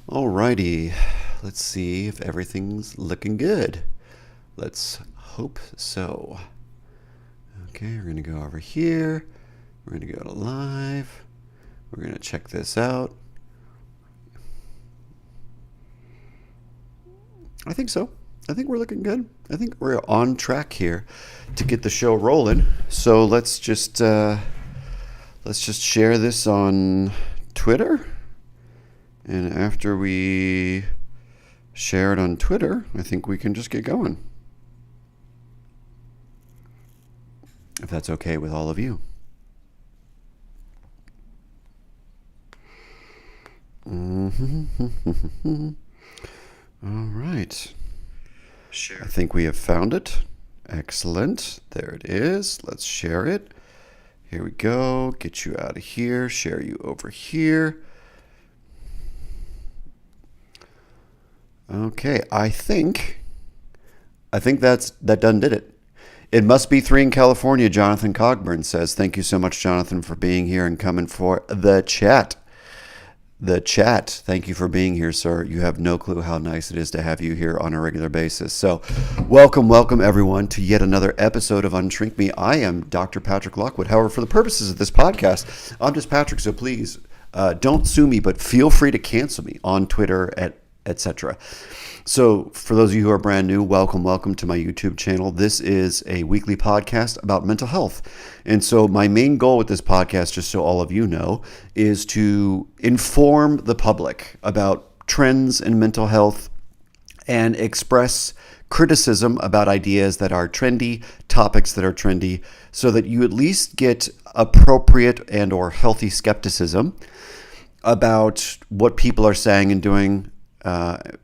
Alrighty, let's see if everything's looking good. Let's hope so. Okay, we're gonna go over here. We're gonna go to live. We're gonna check this out. I think so. I think we're looking good. I think we're on track here to get the show rolling. So let's just share this on Twitter. And after we share it on Twitter, I think we can just get going. If that's okay with all of you. All right. Share. I think we have found it. Excellent. There it is. Let's share it. Here we go. Get you out of here. Share you over here. Okay, I think that done did it. It must be 3 in California, Jonathan Cogburn says. Thank you so much, Jonathan, for being here and coming for the chat. Thank you for being here, sir. You have no clue how nice it is to have you here on a regular basis. So welcome, everyone, to yet another episode of UnShrink Me. I am Dr. Patrick Lockwood. However, for the purposes of this podcast, I'm just Patrick, so please don't sue me, but feel free to cancel me on Twitter etc. So for those of you who are brand new, welcome to my YouTube channel. This is a weekly podcast about mental health. And so my main goal with this podcast, just so all of you know, is to inform the public about trends in mental health and express criticism about ideas that are trendy, topics that are trendy, so that you at least get appropriate and or healthy skepticism about what people are saying and doing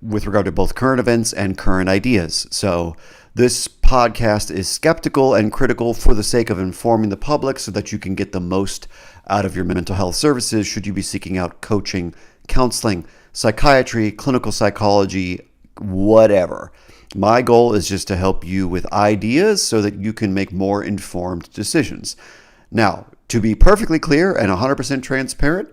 with regard to both current events and current ideas. So this podcast is skeptical and critical for the sake of informing the public so that you can get the most out of your mental health services should you be seeking out coaching, counseling, psychiatry, clinical psychology, whatever. My goal is just to help you with ideas so that you can make more informed decisions. Now, to be perfectly clear and 100% transparent,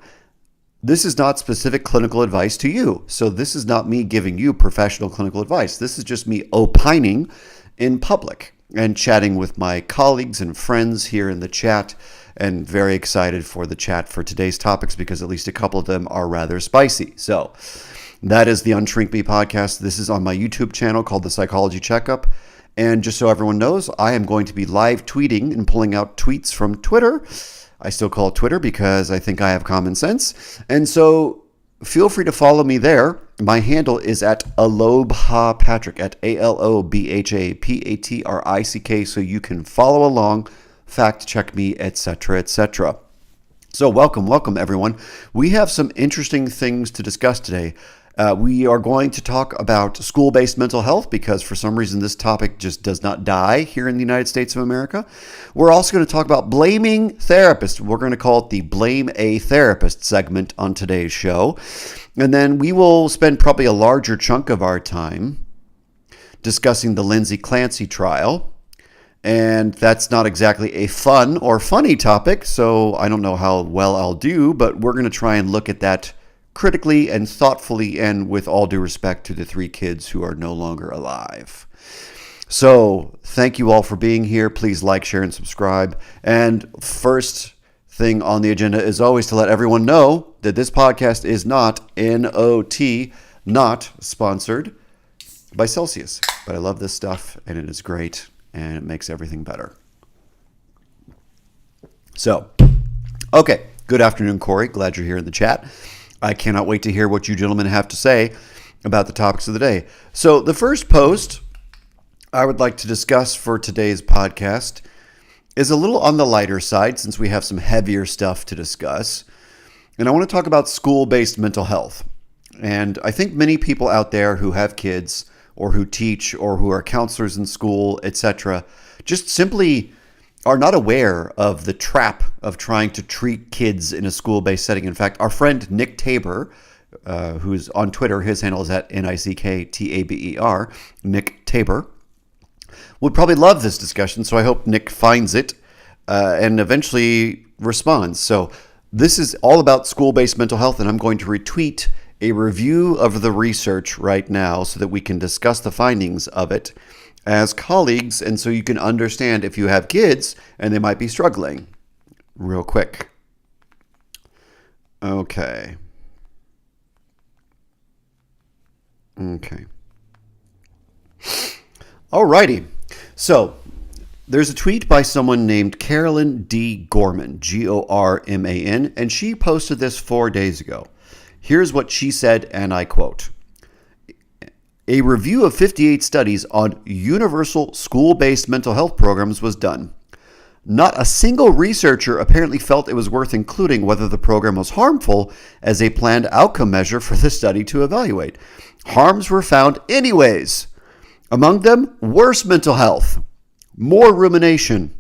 this is not specific clinical advice to you. So this is not me giving you professional clinical advice. This is just me opining in public and chatting with my colleagues and friends here in the chat, and very excited for the chat for today's topics because at least a couple of them are rather spicy. So that is the UnShrink Me podcast. This is on my YouTube channel called The Psychology Checkup. And just so everyone knows, I am going to be live tweeting and pulling out tweets from Twitter. I still call it Twitter because I think I have common sense. And so feel free to follow me there. My handle is at AlobhaPatrick, at ALOBHAPATRICK, so you can follow along, fact check me, etc., etc. So welcome, everyone. We have some interesting things to discuss today. We are going to talk about school-based mental health because for some reason this topic just does not die here in the United States of America. We're also going to talk about blaming therapists. We're going to call it the Blame a Therapist segment on today's show. And then we will spend probably a larger chunk of our time discussing the Lindsay Clancy trial. And that's not exactly a fun or funny topic, so I don't know how well I'll do, but we're going to try and look at that critically and thoughtfully and with all due respect to the 3 kids who are no longer alive. So thank you all for being here. Please like, share, and subscribe. And first thing on the agenda is always to let everyone know that this podcast is not not sponsored by Celsius. But I love this stuff and it is great and it makes everything better. So, okay. Good afternoon, Corey. Glad you're here in the chat. I cannot wait to hear what you gentlemen have to say about the topics of the day. So the first post I would like to discuss for today's podcast is a little on the lighter side since we have some heavier stuff to discuss. And I want to talk about school-based mental health. And I think many people out there who have kids or who teach or who are counselors in school, etc., just simply are not aware of the trap of trying to treat kids in a school-based setting. In fact, our friend Nick Tabor, who's on Twitter, his handle is at NICKTABER, Nick Tabor, would probably love this discussion, so I hope Nick finds it and eventually responds. So this is all about school-based mental health, and I'm going to retweet a review of the research right now so that we can discuss the findings of it as colleagues, and so you can understand if you have kids and they might be struggling. Real quick. Okay. Alrighty. So there's a tweet by someone named Carolyn D. Gorman, Gorman, and she posted this 4 days ago. Here's what she said, and I quote, "A review of 58 studies on universal school-based mental health programs was done. Not a single researcher apparently felt it was worth including whether the program was harmful as a planned outcome measure for the study to evaluate. Harms were found anyways. Among them, worse mental health, more rumination,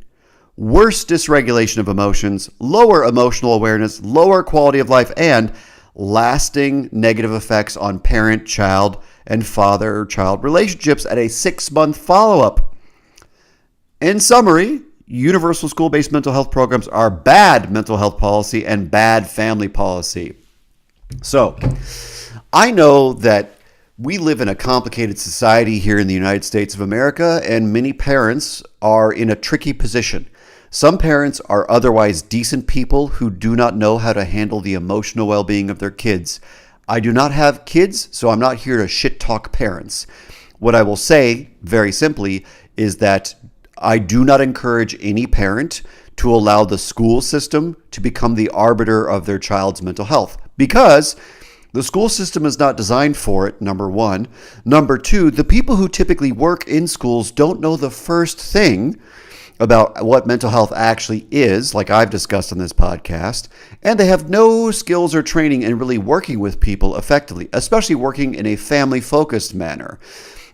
worse dysregulation of emotions, lower emotional awareness, lower quality of life, and lasting negative effects on parent-child and father-child relationships at a 6-month follow-up. In summary, universal school-based mental health programs are bad mental health policy and bad family policy." So, I know that we live in a complicated society here in the United States of America, and many parents are in a tricky position. Some parents are otherwise decent people who do not know how to handle the emotional well-being of their kids. I do not have kids, so I'm not here to shit-talk parents. What I will say, very simply, is that I do not encourage any parent to allow the school system to become the arbiter of their child's mental health, because the school system is not designed for it, number one. Number two, the people who typically work in schools don't know the first thing about what mental health actually is, like I've discussed on this podcast, and they have no skills or training in really working with people effectively, especially working in a family-focused manner.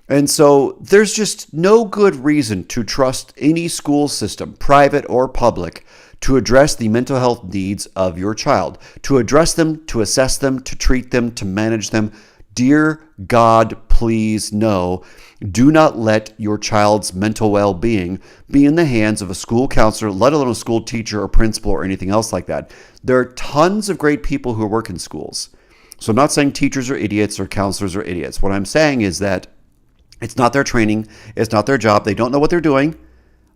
And so there's just no good reason to trust any school system, private or public, to address the mental health needs of your child, to address them, to assess them, to treat them, to manage them. Dear God, please no. Do not let your child's mental well-being be in the hands of a school counselor, let alone a school teacher or principal or anything else like that. There are tons of great people who work in schools. So I'm not saying teachers are idiots or counselors are idiots. What I'm saying is that it's not their training. It's not their job. They don't know what they're doing.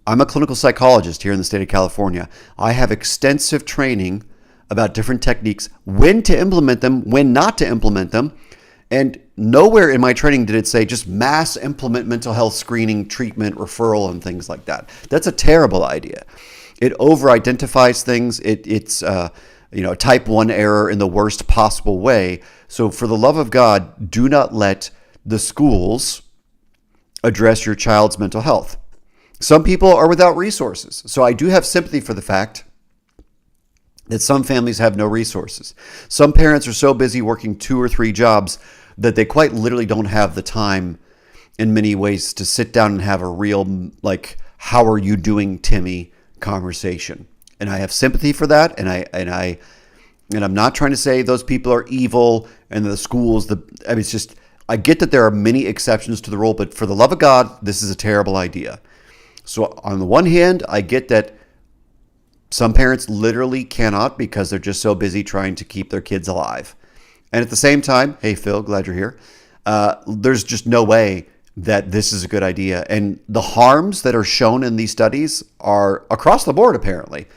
I'm a clinical psychologist here in the state of California. I have extensive training about different techniques, when to implement them, when not to implement them. And nowhere in my training did it say just mass implement mental health screening, treatment, referral, and things like that. That's a terrible idea. It over-identifies things. It's type 1 error in the worst possible way. So for the love of God, do not let the schools address your child's mental health. Some people are without resources. So I do have sympathy for the fact that some families have no resources. Some parents are so busy working 2 or 3 jobs that they quite literally don't have the time in many ways to sit down and have a real, like, how are you doing, Timmy, conversation. And I have sympathy for that. And I'm not trying to say those people are evil and the schools, it's just, I get that there are many exceptions to the rule, but for the love of God, this is a terrible idea. So on the one hand, I get that some parents literally cannot because they're just so busy trying to keep their kids alive. And at the same time, hey, Phil, glad you're here. There's just no way that this is a good idea. And the harms that are shown in these studies are across the board, apparently.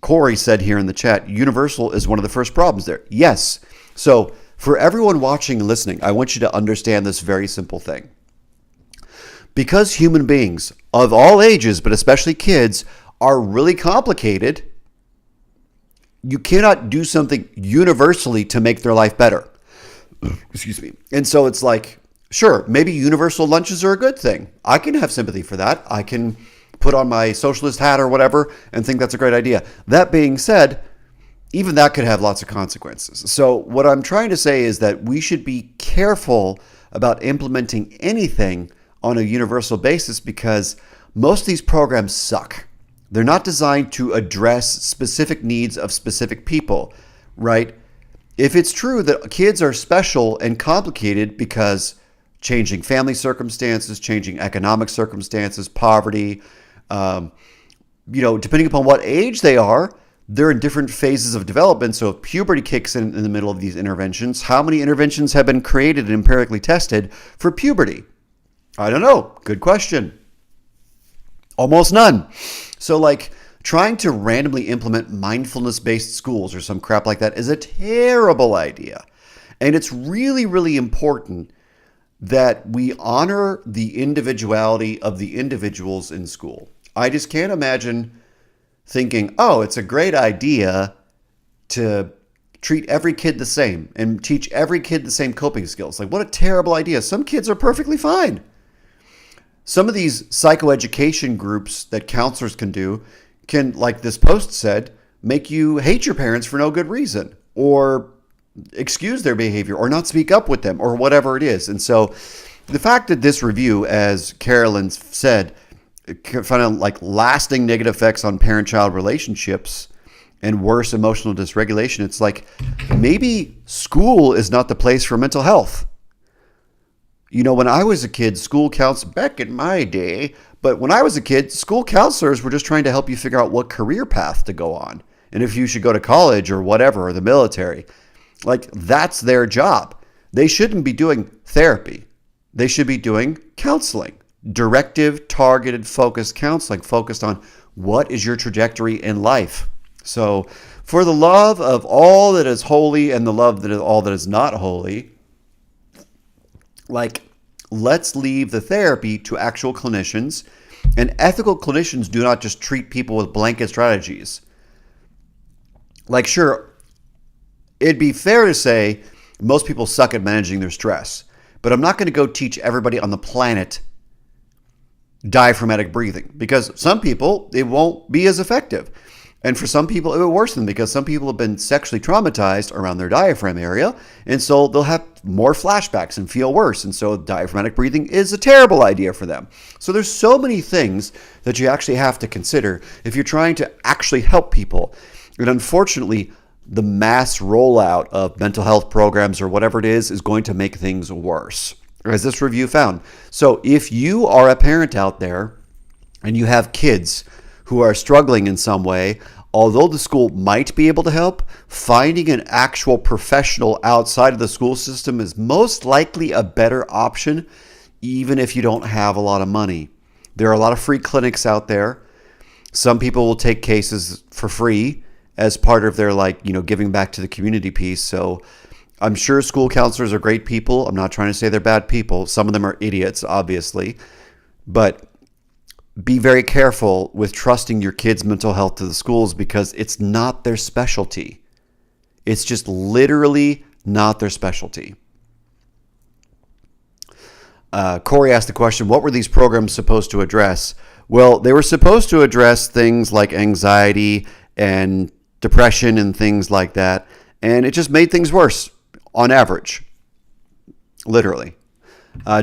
Corey said here in the chat, universal is one of the first problems there. Yes. So for everyone watching and listening, I want you to understand this very simple thing. Because human beings of all ages, but especially kids, are really complicated, you cannot do something universally to make their life better. Excuse me. And so it's like, sure, maybe universal lunches are a good thing. I can have sympathy for that. I can put on my socialist hat or whatever and think that's a great idea. That being said, even that could have lots of consequences. So what I'm trying to say is that we should be careful about implementing anything on a universal basis because most of these programs suck. They're not designed to address specific needs of specific people, right? If it's true that kids are special and complicated because changing family circumstances, changing economic circumstances, poverty, depending upon what age they are, they're in different phases of development. So if puberty kicks in the middle of these interventions, how many interventions have been created and empirically tested for puberty? I don't know. Good question. Almost none. So like trying to randomly implement mindfulness-based schools or some crap like that is a terrible idea. And it's really, really important that we honor the individuality of the individuals in school. I just can't imagine thinking, oh, it's a great idea to treat every kid the same and teach every kid the same coping skills. Like, what a terrible idea. Some kids are perfectly fine. Some of these psychoeducation groups that counselors can do can, like this post said, make you hate your parents for no good reason or excuse their behavior or not speak up with them or whatever it is. And so the fact that this review, as Carolyn said, found like lasting negative effects on parent-child relationships and worse emotional dysregulation, it's like maybe school is not the place for mental health. You know, when I was a kid, back in my day, but when I was a kid, school counselors were just trying to help you figure out what career path to go on and if you should go to college or whatever, or the military. Like, that's their job. They shouldn't be doing therapy. They should be doing counseling. Directive, targeted, focused counseling, focused on what is your trajectory in life. So for the love of all that is holy and the love that is all that is not holy, like, let's leave the therapy to actual clinicians. And ethical clinicians do not just treat people with blanket strategies. Like, sure, it'd be fair to say most people suck at managing their stress, but I'm not going to go teach everybody on the planet diaphragmatic breathing, because some people, it won't be as effective. And for some people, it will worsen because some people have been sexually traumatized around their diaphragm area. And so they'll have more flashbacks and feel worse. And so diaphragmatic breathing is a terrible idea for them. So there's so many things that you actually have to consider if you're trying to actually help people. And unfortunately, the mass rollout of mental health programs or whatever it is going to make things worse, as this review found. So if you are a parent out there and you have kids who are struggling in some way, although the school might be able to help, finding an actual professional outside of the school system is most likely a better option, even if you don't have a lot of money. There are a lot of free clinics out there. Some people will take cases for free as part of their, giving back to the community piece. So I'm sure school counselors are great people. I'm not trying to say they're bad people. Some of them are idiots, obviously. But be very careful with trusting your kids' mental health to the schools, because it's not their specialty. It's just literally not their specialty. Corey asked the question, what were these programs supposed to address? Well, they were supposed to address things like anxiety and depression and things like that. And it just made things worse on average, literally.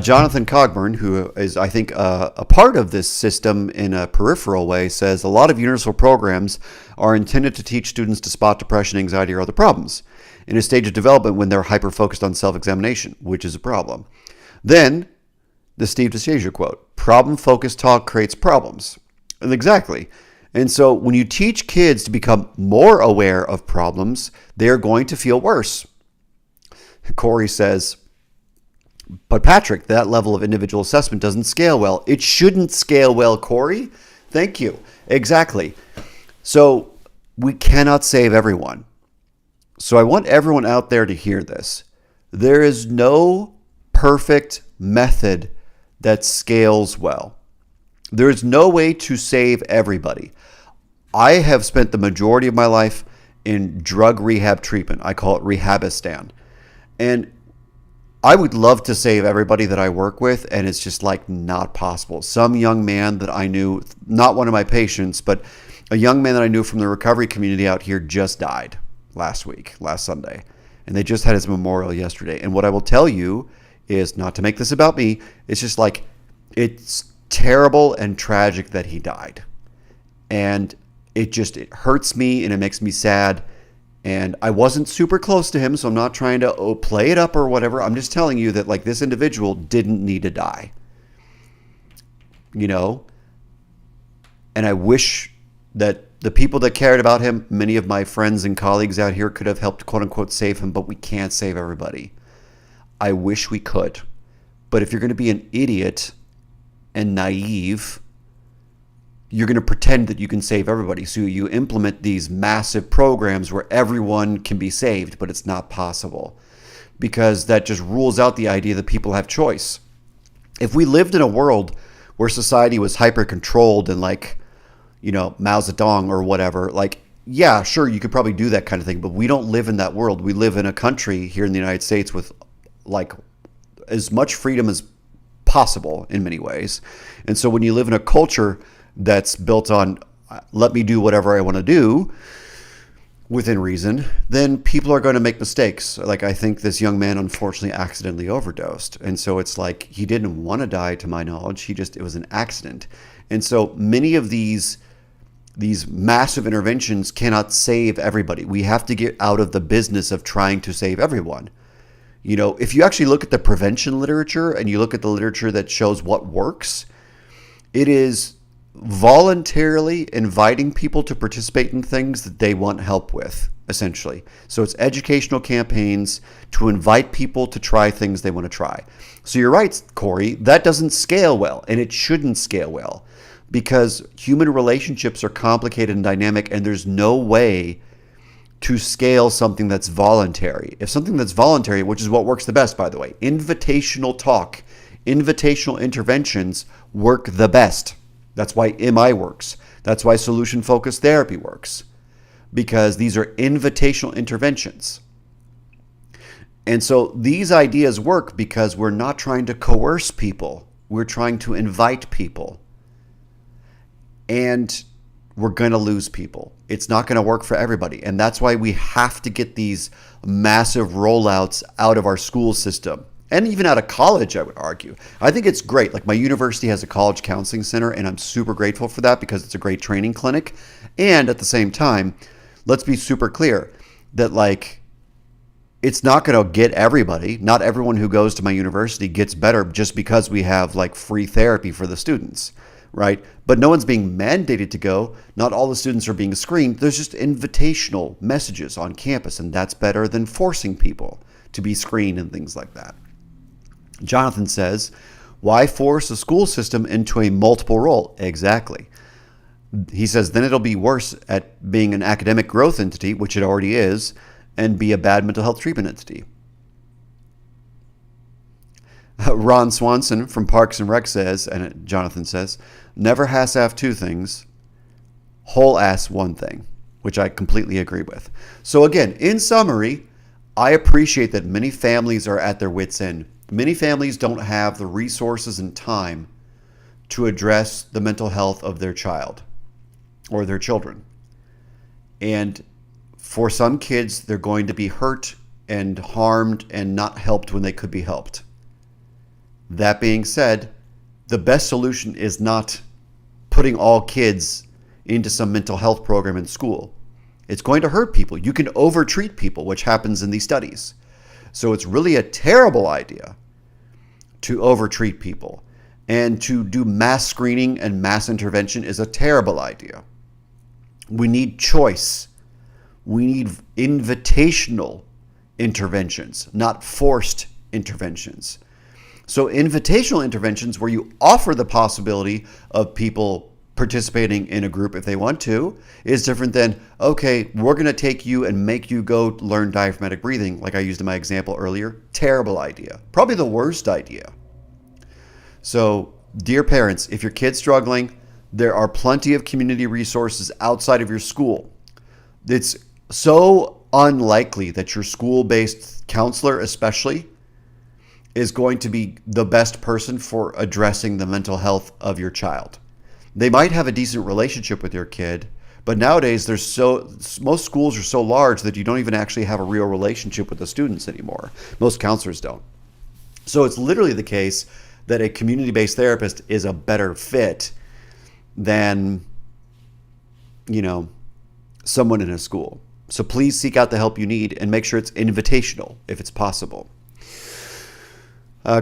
Jonathan Cogburn, who is, I think, a part of this system in a peripheral way, says a lot of universal programs are intended to teach students to spot depression, anxiety, or other problems in a stage of development when they're hyper-focused on self-examination, which is a problem. Then, the Steve DeShazer quote, problem-focused talk creates problems. And exactly. And so when you teach kids to become more aware of problems, they're going to feel worse. Corey says, but Patrick, that level of individual assessment doesn't scale well. It shouldn't scale well, Corey. Thank you. Exactly. So we cannot save everyone. So I want everyone out there to hear this. There is no perfect method that scales well. There is no way to save everybody. I have spent the majority of my life in drug rehab treatment. I call it Rehabistan. And I would love to save everybody that I work with, and it's just not possible. Some young man that I knew, not one of my patients, but a young man that I knew from the recovery community out here just died last Sunday. And they just had his memorial yesterday. And what I will tell you is, not to make this about me, it's just it's terrible and tragic that he died. And it hurts me and it makes me sad. And I wasn't super close to him, so I'm not trying to play it up or whatever. I'm just telling you that this individual didn't need to die. And I wish that the people that cared about him, many of my friends and colleagues out here could have helped, quote unquote, save him, but we can't save everybody. I wish we could. But if you're going to be an idiot and naive, you're going to pretend that you can save everybody. So you implement these massive programs where everyone can be saved, but it's not possible, because that just rules out the idea that people have choice. If we lived in a world where society was hyper controlled and like, Mao Zedong or whatever, like, yeah, sure, you could probably do that kind of thing, but we don't live in that world. We live in a country here in the United States with like as much freedom as possible in many ways. And so when you live in a culture that's built on let me do whatever I want to do within reason, then people are going to make mistakes. Like, I think this young man unfortunately accidentally overdosed. And so it's like, he didn't want to die to my knowledge. It was an accident. And so many of these massive interventions cannot save everybody. We have to get out of the business of trying to save everyone. If you actually look at the prevention literature and you look at the literature that shows what works, it is voluntarily inviting people to participate in things that they want help with, essentially. So it's educational campaigns to invite people to try things they want to try. So you're right, Corey, that doesn't scale well, and it shouldn't scale well, because human relationships are complicated and dynamic, and there's no way to scale something that's voluntary. If something that's voluntary, which is what works the best, by the way, invitational talk, invitational interventions work the best. That's why MI works. That's why solution-focused therapy works, because these are invitational interventions. And so these ideas work because we're not trying to coerce people. We're trying to invite people. And we're going to lose people. It's not going to work for everybody. And that's why we have to get these massive rollouts out of our school system. And even out of college, I would argue. I think it's great. Like, my university has a college counseling center, and I'm super grateful for that because it's a great training clinic. And at the same time, let's be super clear that, like, it's not going to get everybody. Not everyone who goes to my university gets better just because we have like free therapy for the students, right? But no one's being mandated to go. Not all the students are being screened. There's just invitational messages on campus, and that's better than forcing people to be screened and things like that. Jonathan says, why force a school system into a multiple role? Exactly. He says, then it'll be worse at being an academic growth entity, which it already is, and be a bad mental health treatment entity. Ron Swanson from Parks and Rec says, and Jonathan says, never half-ass two things, whole-ass one thing, which I completely agree with. So again, in summary, I appreciate that many families are at their wits' end. Many families don't have the resources and time to address the mental health of their child or their children. And for some kids, they're going to be hurt and harmed and not helped when they could be helped. That being said, the best solution is not putting all kids into some mental health program in school. It's going to hurt people. You can overtreat people, which happens in these studies. So it's really a terrible idea to overtreat people. And to do mass screening and mass intervention is a terrible idea. We need choice. We need invitational interventions, not forced interventions. So invitational interventions, where you offer the possibility of people participating in a group if they want to, is different than, okay, we're going to take you and make you go learn diaphragmatic breathing, like I used in my example earlier. Terrible idea. Probably the worst idea. So, dear parents, if your kid's struggling, there are plenty of community resources outside of your school. It's so unlikely that your school-based counselor, especially, is going to be the best person for addressing the mental health of your child. They might have a decent relationship with your kid, but nowadays most schools are so large that you don't even actually have a real relationship with the students anymore. Most counselors don't. So it's literally the case that a community-based therapist is a better fit than, someone in a school. So please seek out the help you need and make sure it's invitational if it's possible.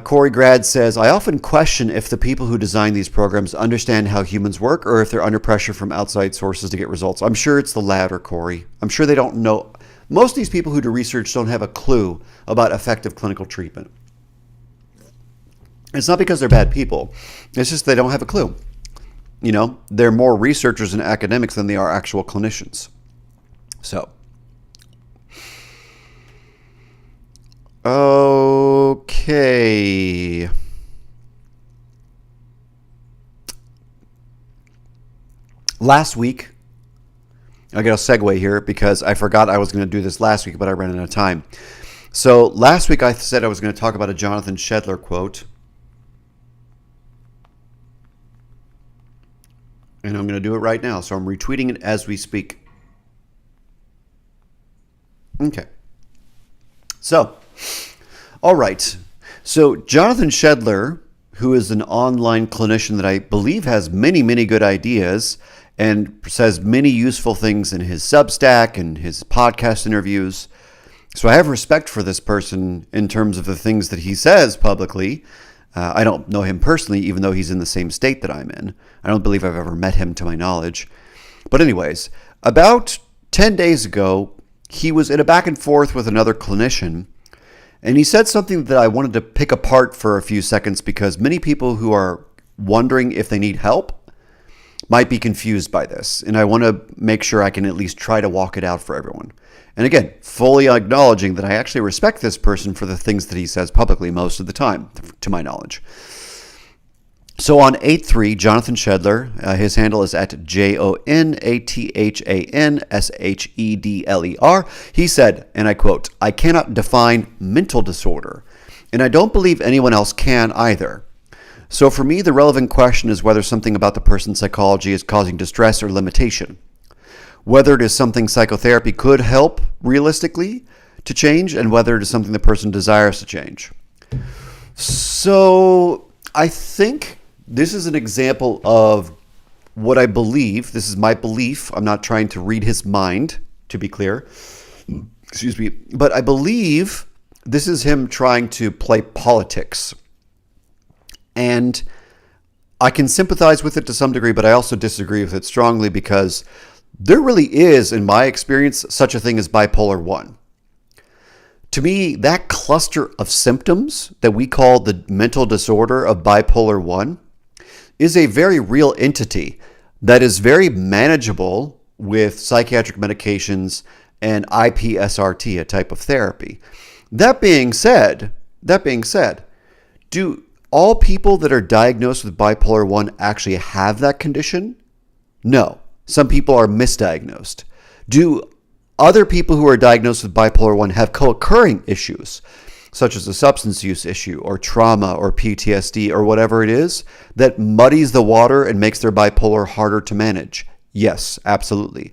Corey Grad says, I often question if the people who design these programs understand how humans work or if they're under pressure from outside sources to get results. I'm sure it's the latter, Corey. I'm sure they don't know. Most of these people who do research don't have a clue about effective clinical treatment. It's not because they're bad people. It's just they don't have a clue. You know, they're more researchers and academics than they are actual clinicians. So, okay. Last week, I got a segue here because I forgot I was going to do this last week, but I ran out of time. So last week I said I was going to talk about a Jonathan Shedler quote. And I'm going to do it right now. So I'm retweeting it as we speak. Okay. So, all right. So Jonathan Shedler, who is an online clinician that I believe has many, many good ideas and says many useful things in his Substack and his podcast interviews. So I have respect for this person in terms of the things that he says publicly. I don't know him personally, even though he's in the same state that I'm in. I don't believe I've ever met him to my knowledge. But anyways, about 10 days ago, he was in a back and forth with another clinician, and he said something that I wanted to pick apart for a few seconds because many people who are wondering if they need help might be confused by this. And I want to make sure I can at least try to walk it out for everyone. And again, fully acknowledging that I actually respect this person for the things that he says publicly most of the time, to my knowledge. So on 8.3, Jonathan Shedler, his handle is at JONATHANSHEDLER. He said, and I quote, I cannot define mental disorder, and I don't believe anyone else can either. So for me, the relevant question is whether something about the person's psychology is causing distress or limitation. Whether it is something psychotherapy could help realistically to change, and whether it is something the person desires to change. So I think this is an example of what I believe. This is my belief. I'm not trying to read his mind, to be clear. Excuse me. But I believe this is him trying to play politics. And I can sympathize with it to some degree, but I also disagree with it strongly because there really is, in my experience, such a thing as bipolar 1. To me, that cluster of symptoms that we call the mental disorder of bipolar 1 is a very real entity that is very manageable with psychiatric medications and IPSRT, a type of therapy. That being said, do all people that are diagnosed with bipolar 1 actually have that condition? No. Some people are misdiagnosed. Do other people who are diagnosed with bipolar 1 have co-occurring issues, such as a substance use issue or trauma or PTSD or whatever it is, that muddies the water and makes their bipolar harder to manage? Yes, absolutely.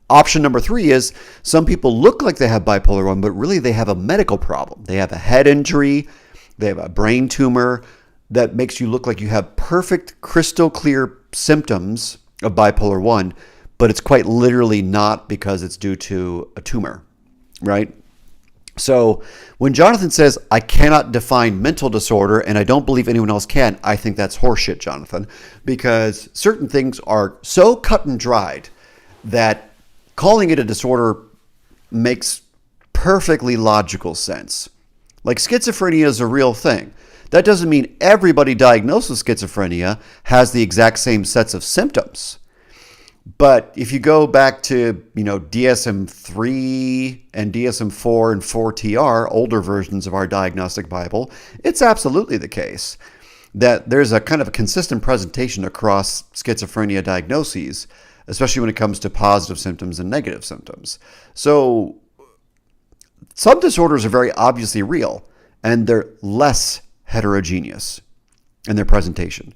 Option number 3 is some people look like they have bipolar 1, but really they have a medical problem. They have a head injury, they have a brain tumor that makes you look like you have perfect, crystal clear symptoms of bipolar 1, but it's quite literally not because it's due to a tumor, right? So when Jonathan says, I cannot define mental disorder and I don't believe anyone else can, I think that's horseshit, Jonathan, because certain things are so cut and dried that calling it a disorder makes perfectly logical sense. Like schizophrenia is a real thing. That doesn't mean everybody diagnosed with schizophrenia has the exact same sets of symptoms. But if you go back to, DSM-3 and DSM-4 and 4TR, older versions of our diagnostic Bible, it's absolutely the case that there's a kind of a consistent presentation across schizophrenia diagnoses, especially when it comes to positive symptoms and negative symptoms. So some disorders are very obviously real, and they're less heterogeneous in their presentation.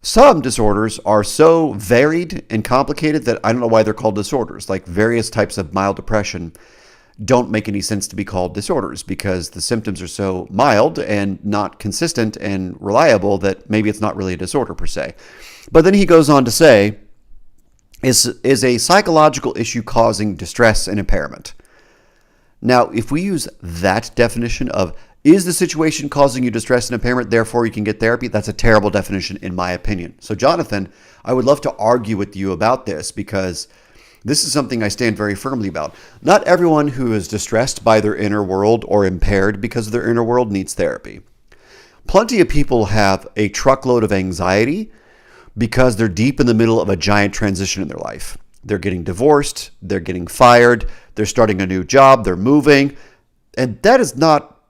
Some disorders are so varied and complicated that I don't know why they're called disorders. Like various types of mild depression don't make any sense to be called disorders because the symptoms are so mild and not consistent and reliable that maybe it's not really a disorder per se. But then he goes on to say, is a psychological issue causing distress and impairment. Now, if we use that definition of Is the situation causing you distress and impairment, therefore you can get therapy? That's a terrible definition in my opinion. So Jonathan, I would love to argue with you about this because this is something I stand very firmly about. Not everyone who is distressed by their inner world or impaired because of their inner world needs therapy. Plenty of people have a truckload of anxiety because they're deep in the middle of a giant transition in their life. They're getting divorced, they're getting fired, they're starting a new job, they're moving, and that is not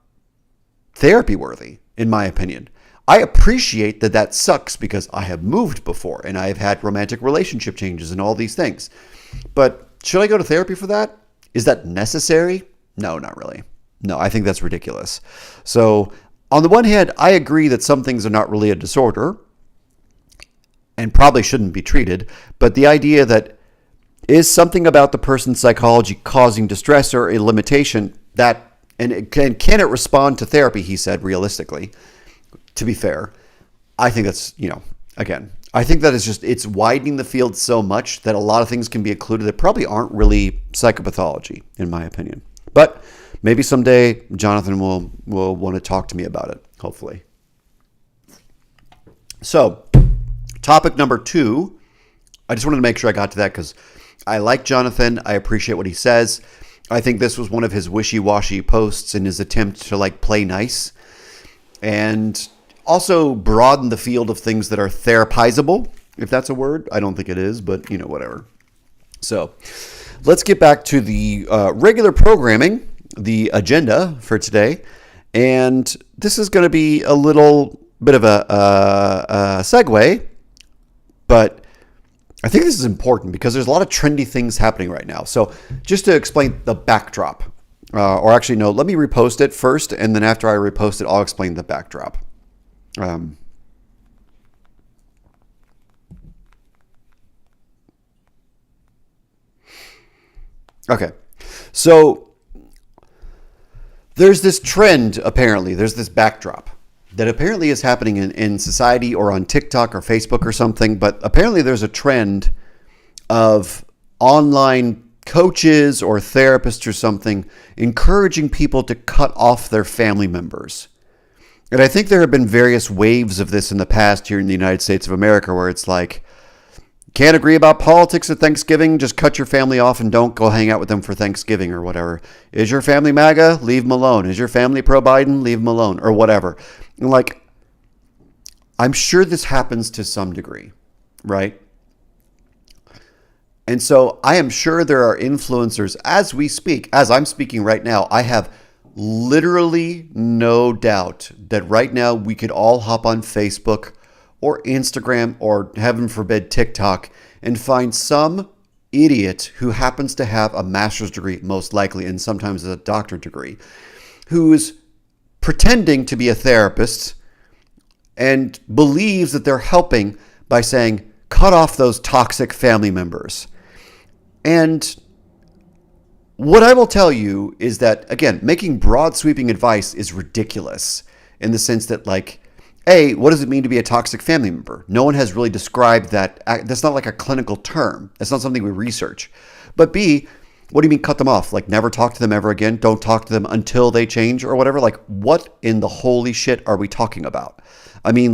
therapy worthy, in my opinion. I appreciate that that sucks because I have moved before and I have had romantic relationship changes and all these things. But should I go to therapy for that? Is that necessary? No, not really. No, I think that's ridiculous. So on the one hand, I agree that some things are not really a disorder and probably shouldn't be treated. But the idea that is something about the person's psychology causing distress or a limitation that, and can it respond to therapy, he said, realistically, to be fair, I think that's, again, I think that it's widening the field so much that a lot of things can be included that probably aren't really psychopathology, in my opinion. But maybe someday Jonathan will want to talk to me about it, hopefully. So, topic number 2, I just wanted to make sure I got to that because I like Jonathan. I appreciate what he says. I think this was one of his wishy-washy posts in his attempt to play nice and also broaden the field of things that are therapizable, if that's a word. I don't think it is, but whatever. So let's get back to the regular programming, the agenda for today. And this is going to be a little bit of a segue, but I think this is important because there's a lot of trendy things happening right now. So just to explain the backdrop, or actually, no, let me repost it first. And then after I repost it, I'll explain the backdrop. Okay. So there's this trend, apparently. There's this backdrop that apparently is happening in society or on TikTok or Facebook or something. But apparently there's a trend of online coaches or therapists or something encouraging people to cut off their family members. And I think there have been various waves of this in the past here in the United States of America where it's like, can't agree about politics at Thanksgiving, just cut your family off and don't go hang out with them for Thanksgiving or whatever. Is your family MAGA? Leave them alone. Is your family pro-Biden? Leave them alone or whatever. And I'm sure this happens to some degree, right? And so I am sure there are influencers as we speak, as I'm speaking right now. I have literally no doubt that right now we could all hop on Facebook or Instagram or, heaven forbid, TikTok and find some idiot who happens to have a master's degree, most likely, and sometimes a doctorate degree, who is pretending to be a therapist and believes that they're helping by saying, cut off those toxic family members. And what I will tell you is that, again, making broad sweeping advice is ridiculous in the sense that, A, what does it mean to be a toxic family member? No one has really described that. That's not like a clinical term. That's not something we research. But B, what do you mean cut them off? Never talk to them ever again? Don't talk to them until they change or whatever? What in the holy shit are we talking about? I mean,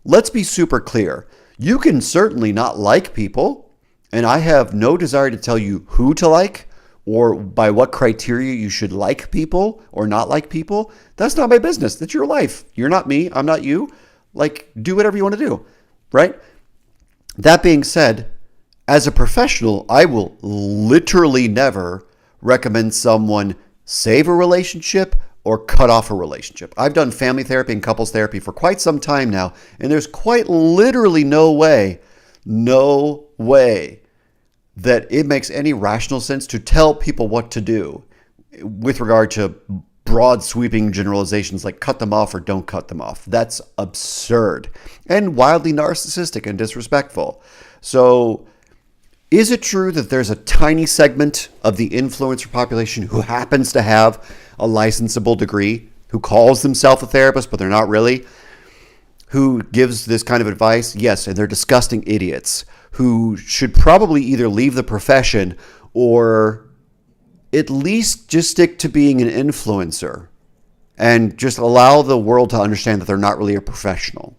let's be super clear. You can certainly not like people, and I have no desire to tell you who to like or by what criteria you should like people or not like people. That's not my business. That's your life. You're not me. I'm not you. Do whatever you want to do, right? That being said, as a professional, I will literally never recommend someone save a relationship or cut off a relationship. I've done family therapy and couples therapy for quite some time now, and there's quite literally no way that it makes any rational sense to tell people what to do with regard to broad sweeping generalizations like cut them off or don't cut them off. That's absurd and wildly narcissistic and disrespectful. So is it true that there's a tiny segment of the influencer population who happens to have a licensable degree, who calls themselves a therapist, but they're not really, who gives this kind of advice? Yes, and they're disgusting idiots who should probably either leave the profession or at least just stick to being an influencer. and just allow the world to understand that they're not really a professional.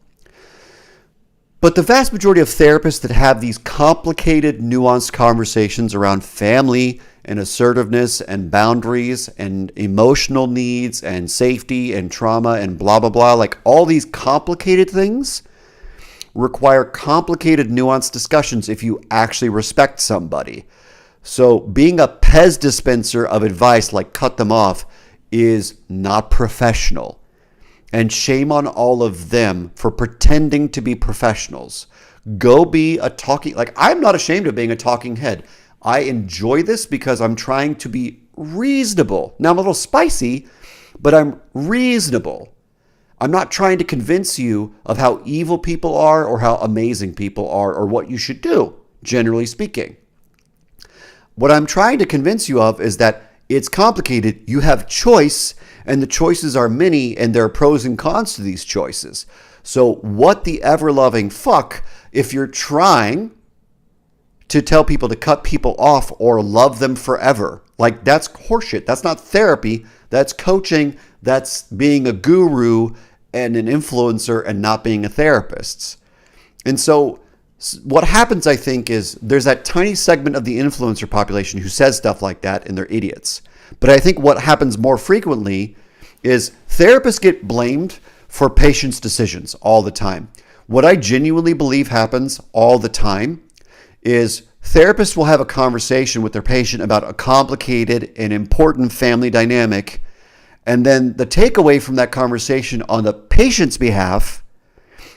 But the vast majority of therapists that have these complicated, nuanced conversations around family and assertiveness and boundaries and emotional needs and safety and trauma and blah, blah, blah, like all these complicated things require complicated, nuanced discussions if you actually respect somebody. So being a Pez dispenser of advice like cut them off is not professional. And shame on all of them for pretending to be professionals. Go be a talking, like I'm not ashamed of being a talking head. I enjoy this because I'm trying to be reasonable. Now I'm a little spicy, but I'm reasonable. I'm not trying to convince you of how evil people are or how amazing people are or what you should do, generally speaking. What I'm trying to convince you of is that it's complicated. You have choice, and the choices are many, and there are pros and cons to these choices. So what the ever-loving fuck if you're trying to tell people to cut people off or love them forever? Like, that's horseshit. That's not therapy. That's coaching. That's being a guru and an influencer and not being a therapist. And so what happens, I think, is there's that tiny segment of the influencer population who says stuff like that and they're idiots. But I think what happens more frequently is therapists get blamed for patients' decisions all the time. What I genuinely believe happens all the time is therapists will have a conversation with their patient about a complicated and important family dynamic, and then the takeaway from that conversation on the patient's behalf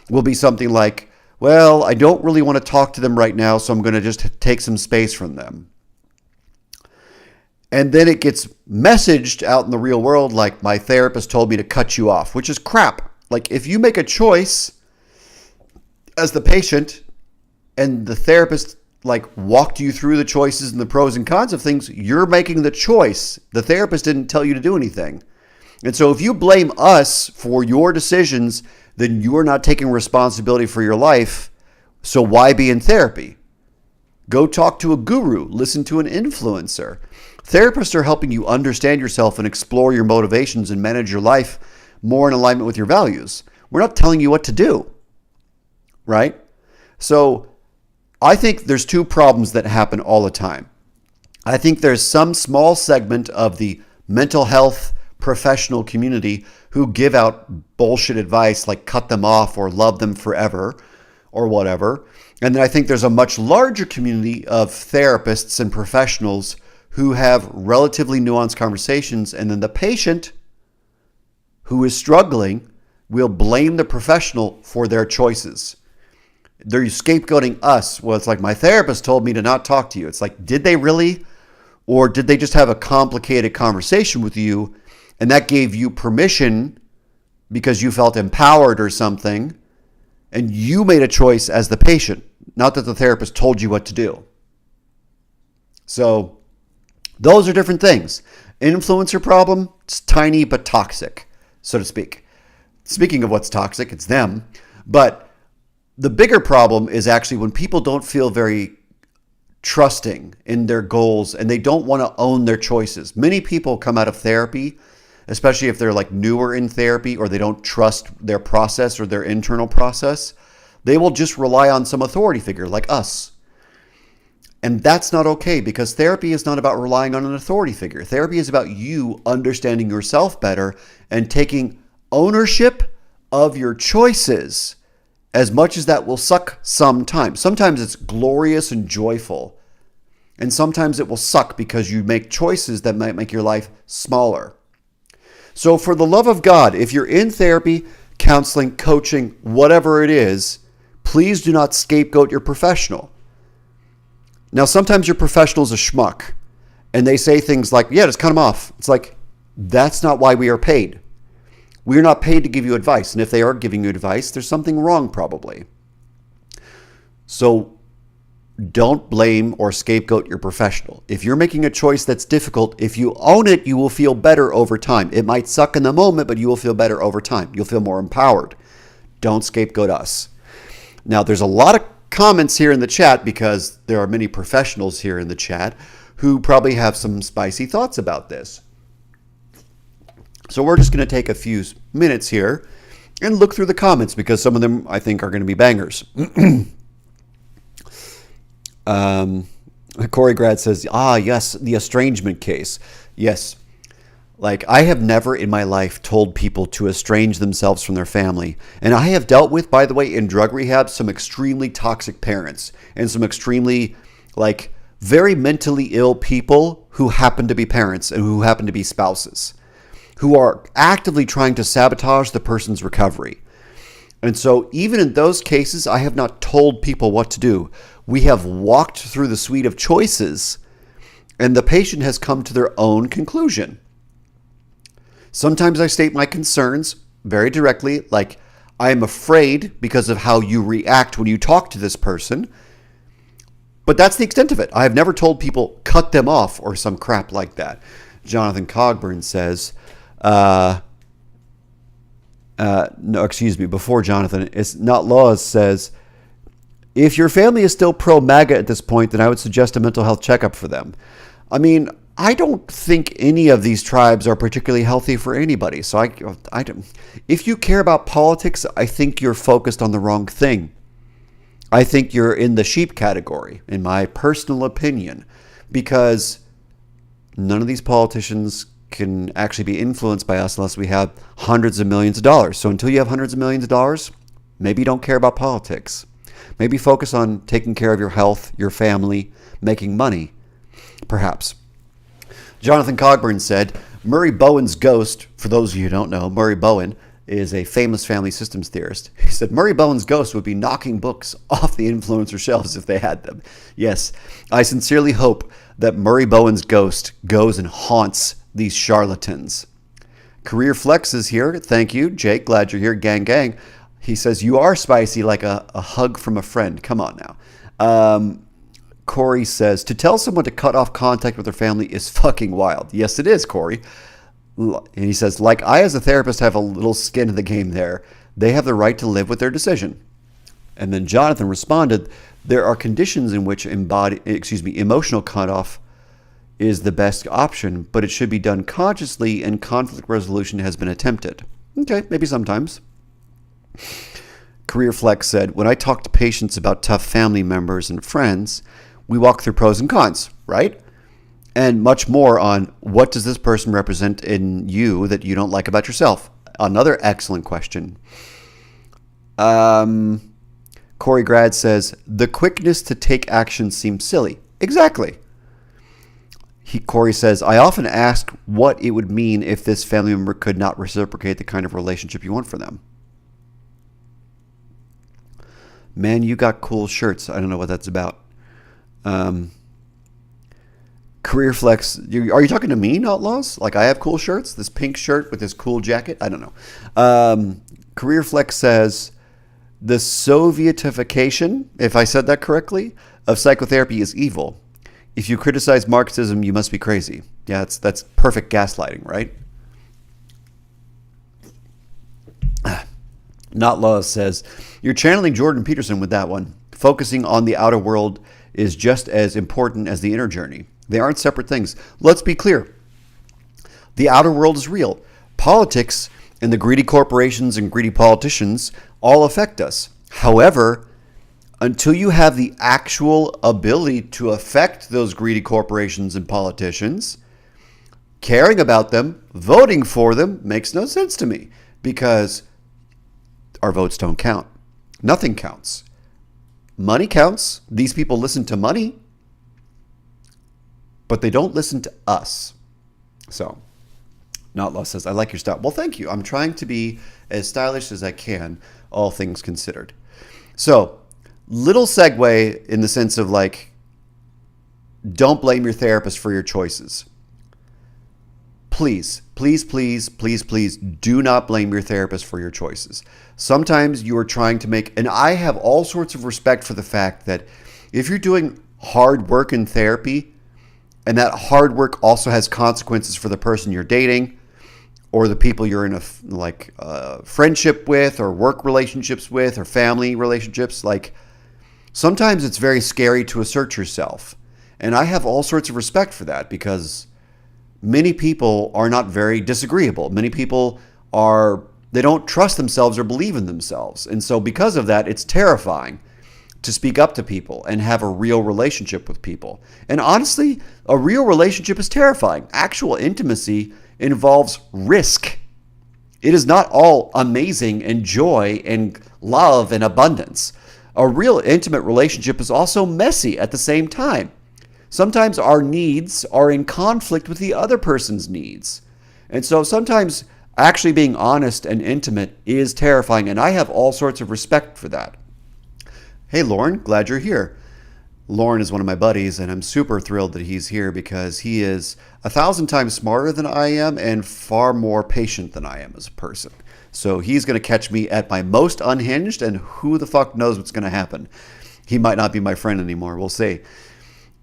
will be something like, well, I don't really want to talk to them right now, so I'm going to just take some space from them. And then it gets messaged out in the real world like, my therapist told me to cut you off, which is crap. Like, if you make a choice as the patient and the therapist like walked you through the choices and the pros and cons of things, you're making the choice. The therapist didn't tell you to do anything. And so if you blame us for your decisions, then you're not taking responsibility for your life. So why be in therapy? Go talk to a guru, listen to an influencer. Therapists are helping you understand yourself and explore your motivations and manage your life more in alignment with your values. We're not telling you what to do, right? So I think there's two problems that happen all the time. I think there's some small segment of the mental health professional community who give out bullshit advice like cut them off or love them forever or whatever. And then I think there's a much larger community of therapists and professionals who have relatively nuanced conversations, and then the patient who is struggling will blame the professional for their choices. They're scapegoating us. Well, it's like, my therapist told me to not talk to you. It's like, did they really? Or did they just have a complicated conversation with you and that gave you permission because you felt empowered or something, and you made a choice as the patient, not that the therapist told you what to do? So those are different things. Influencer problem, it's tiny but toxic, so to speak. Speaking of what's toxic, it's them. But the bigger problem is actually when people don't feel very trusting in their goals and they don't want to own their choices. Many people come out of therapy, especially if they're like newer in therapy or they don't trust their process or their internal process. They will just rely on some authority figure like us. And that's not okay, because therapy is not about relying on an authority figure. Therapy is about you understanding yourself better and taking ownership of your choices, as much as that will suck sometimes. Sometimes it's glorious and joyful. And sometimes it will suck because you make choices that might make your life smaller. So for the love of God, if you're in therapy, counseling, coaching, whatever it is, please do not scapegoat your professional. Now, sometimes your professional is a schmuck and they say things like, yeah, just cut them off. It's like, that's not why we are paid. We're not paid to give you advice. And if they are giving you advice, there's something wrong probably. So don't blame or scapegoat your professional. If you're making a choice that's difficult, if you own it, you will feel better over time. It might suck in the moment, but you will feel better over time. You'll feel more empowered. Don't scapegoat us. Now, there's a lot of comments here in the chat because there are many professionals here in the chat who probably have some spicy thoughts about this. So we're just going to take a few minutes here and look through the comments because some of them I think are going to be bangers. Corey Grad says, yes, the estrangement case. Yes. Like, I have never in my life told people to estrange themselves from their family. And I have dealt with, by the way, in drug rehab, some extremely toxic parents and some extremely, like, very mentally ill people who happen to be parents and who happen to be spouses, who are actively trying to sabotage the person's recovery. And so even in those cases, I have not told people what to do. We have walked through the suite of choices, and the patient has come to their own conclusion. Sometimes I state my concerns very directly, like, I am afraid because of how you react when you talk to this person. But that's the extent of it. I have never told people cut them off or some crap like that. Jonathan Cogburn says, before Jonathan, it's not laws says, if your family is still pro-MAGA at this point, then I would suggest a mental health checkup for them. I mean, I don't think any of these tribes are particularly healthy for anybody. So I don't. If you care about politics, I think you're focused on the wrong thing. I think you're in the sheep category, in my personal opinion, because none of these politicians can actually be influenced by us unless we have hundreds of millions of dollars. So until you have hundreds of millions of dollars, maybe you don't care about politics. Maybe focus on taking care of your health, your family, making money, perhaps. Jonathan Cogburn said, Murray Bowen's ghost, for those of you who don't know, Murray Bowen is a famous family systems theorist. He said, Murray Bowen's ghost would be knocking books off the influencer shelves if they had them. Yes, I sincerely hope that Murray Bowen's ghost goes and haunts these charlatans. Career Flex is here. Thank you, Jake. Glad you're here. Gang, gang. He says, you are spicy like a hug from a friend. Come on now. Corey says, to tell someone to cut off contact with their family is fucking wild. Yes, it is, Corey. And he says, like I as a therapist have a little skin in the game there. They have the right to live with their decision. And then Jonathan responded, there are conditions in which emotional cutoff is the best option, but it should be done consciously and conflict resolution has been attempted. Okay, maybe sometimes. Career Flex said, when I talk to patients about tough family members and friends, we walk through pros and cons, right? And much more on what does this person represent in you that you don't like about yourself? Another excellent question. Corey Grad says, the quickness to take action seems silly. Exactly. Corey says, I often ask what it would mean if this family member could not reciprocate the kind of relationship you want for them. Man, you got cool shirts. I don't know what that's about. Career Flex, are you talking to me, Outlaws? Like I have cool shirts? This pink shirt with this cool jacket? I don't know. Career Flex says, the Sovietification, if I said that correctly, of psychotherapy is evil. If you criticize Marxism, you must be crazy. Yeah, that's perfect gaslighting, right? Not Laws says, you're channeling Jordan Peterson with that one. Focusing on the outer world is just as important as the inner journey. They aren't separate things. Let's be clear. The outer world is real. Politics and the greedy corporations and greedy politicians all affect us. However, until you have the actual ability to affect those greedy corporations and politicians, caring about them, voting for them makes no sense to me because our votes don't count. Nothing counts. Money counts. These people listen to money, but they don't listen to us. So, Notlaw says, I like your style. Well, thank you. I'm trying to be as stylish as I can, all things considered. So, little segue in the sense of like, don't blame your therapist for your choices. Please, please, please, please, please do not blame your therapist for your choices. Sometimes you are trying to make, and I have all sorts of respect for the fact that if you're doing hard work in therapy, and that hard work also has consequences for the person you're dating, or the people you're in a friendship with, or work relationships with, or family relationships, like sometimes it's very scary to assert yourself. And I have all sorts of respect for that because many people are not very disagreeable. Many people they don't trust themselves or believe in themselves. And so because of that, it's terrifying to speak up to people and have a real relationship with people. And honestly, a real relationship is terrifying. Actual intimacy involves risk. It is not all amazing and joy and love and abundance. A real intimate relationship is also messy at the same time. Sometimes our needs are in conflict with the other person's needs. And so sometimes actually being honest and intimate is terrifying, and I have all sorts of respect for that. Hey, Lauren, glad you're here. Lauren is one of my buddies, and I'm super thrilled that he's here because he is 1,000 times smarter than I am and far more patient than I am as a person. So he's going to catch me at my most unhinged, and who the fuck knows what's going to happen. He might not be my friend anymore. We'll see.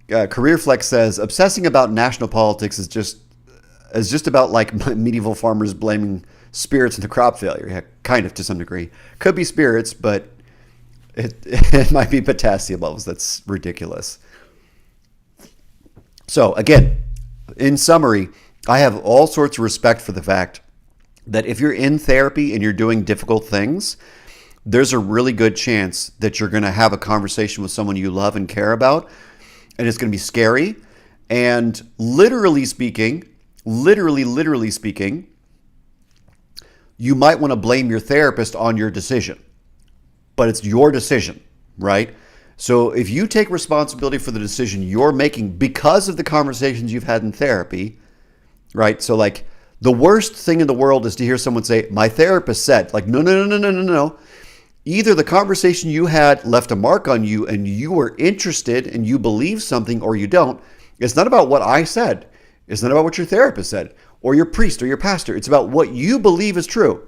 Career Flex says, obsessing about national politics is just about like medieval farmers blaming spirits in the crop failure. Yeah, kind of to some degree. Could be spirits, but it might be potassium levels. That's ridiculous. So again, in summary, I have all sorts of respect for the fact that if you're in therapy and you're doing difficult things, there's a really good chance that you're going to have a conversation with someone you love and care about, and it's going to be scary. And literally speaking, you might want to blame your therapist on your decision, but it's your decision, right? So if you take responsibility for the decision you're making because of the conversations you've had in therapy, right? So like the worst thing in the world is to hear someone say, my therapist said, like, no. Either the conversation you had left a mark on you and you were interested and you believe something, or you don't. It's not about what I said. It's not about what your therapist said or your priest or your pastor. It's about what you believe is true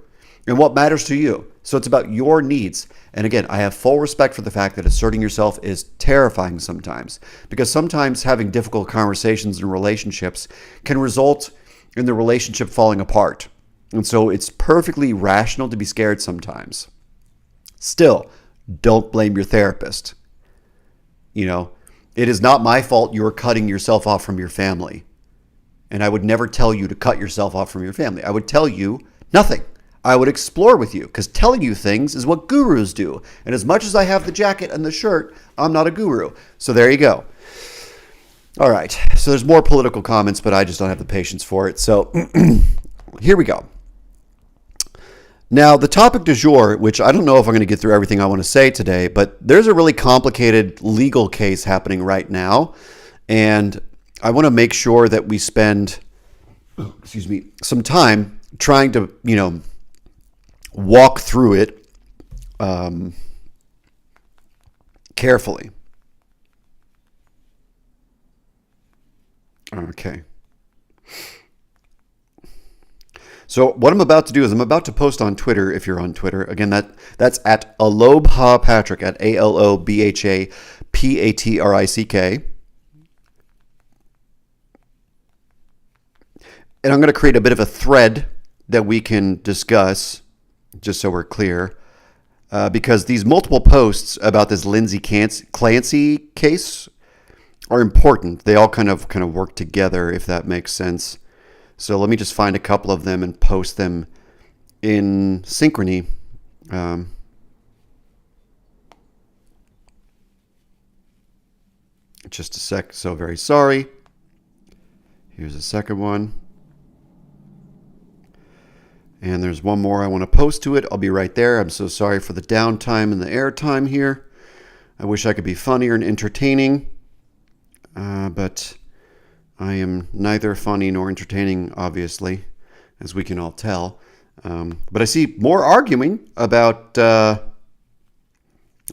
and what matters to you. So it's about your needs. And again, I have full respect for the fact that asserting yourself is terrifying sometimes, because sometimes having difficult conversations in relationships can result in the relationship falling apart. And so it's perfectly rational to be scared sometimes. Still, don't blame your therapist. You know, it is not my fault you're cutting yourself off from your family. And I would never tell you to cut yourself off from your family. I would tell you nothing. I would explore with you, because telling you things is what gurus do. And as much as I have the jacket and the shirt, I'm not a guru. So there you go. All right. So there's more political comments, but I just don't have the patience for it. So here we go. Now, the topic du jour, which I don't know if I'm going to get through everything I want to say today, but there's a really complicated legal case happening right now. And I want to make sure that we spend, some time trying to, walk through it carefully. Okay. So what I'm about to do is I'm about to post on Twitter, if you're on Twitter. Again, that's at Alobha Patrick, at ALOBHAPATRICK. And I'm going to create a bit of a thread that we can discuss, just so we're clear, because these multiple posts about this Lindsay Clancy case are important. They all kind of work together, if that makes sense. So let me just find a couple of them and post them in synchrony. Just a sec. So very sorry. Here's a second one. And there's one more I want to post to it. I'll be right there. I'm so sorry for the downtime and the airtime here. I wish I could be funnier and entertaining, but I am neither funny nor entertaining, obviously, as we can all tell. But I see more arguing about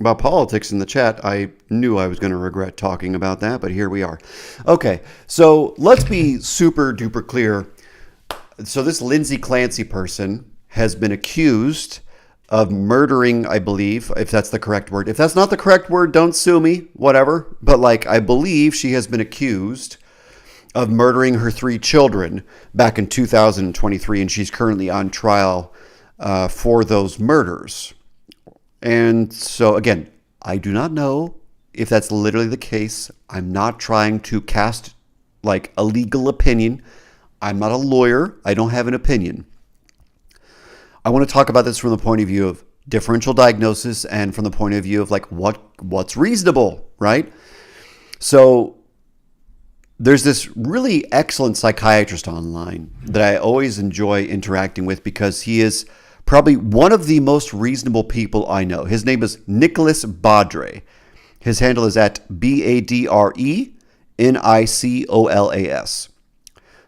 politics in the chat. I knew I was going to regret talking about that, but here we are. Okay, so let's be super duper clear. So this Lindsay Clancy person has been accused of murdering, I believe, if that's the correct word. If that's not the correct word, don't sue me, whatever. But I believe she has been accused of murdering her 3 children back in 2023, and she's currently on trial for those murders. And so, again, I do not know if that's literally the case. I'm not trying to cast a legal opinion I'm not a lawyer. I don't have an opinion. I want to talk about this from the point of view of differential diagnosis and from the point of view of like what's reasonable, right? So there's this really excellent psychiatrist online that I always enjoy interacting with because he is probably one of the most reasonable people I know. His name is Nicholas Badre. His handle is at BADRENICOLAS.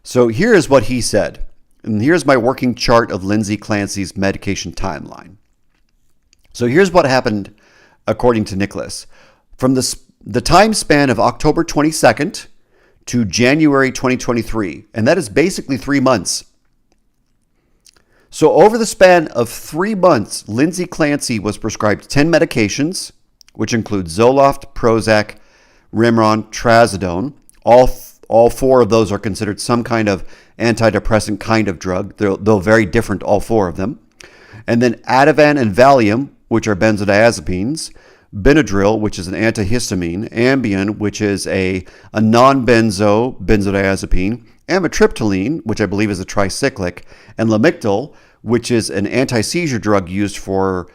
So here is what he said. And here's my working chart of Lindsay Clancy's medication timeline. So here's what happened according to Nicholas. From the time span of October 22nd to January 2023, and that is basically 3 months. So over the span of 3 months, Lindsay Clancy was prescribed 10 medications, which include Zoloft, Prozac, Remeron, Trazodone. All 4 of those are considered some kind of antidepressant kind of drug, though very different, all 4 of them. And then Ativan and Valium, which are benzodiazepines, Benadryl, which is an antihistamine, Ambien, which is a non-benzo benzodiazepine, amitriptyline, which I believe is a tricyclic, and Lamictal, which is an anti-seizure drug used for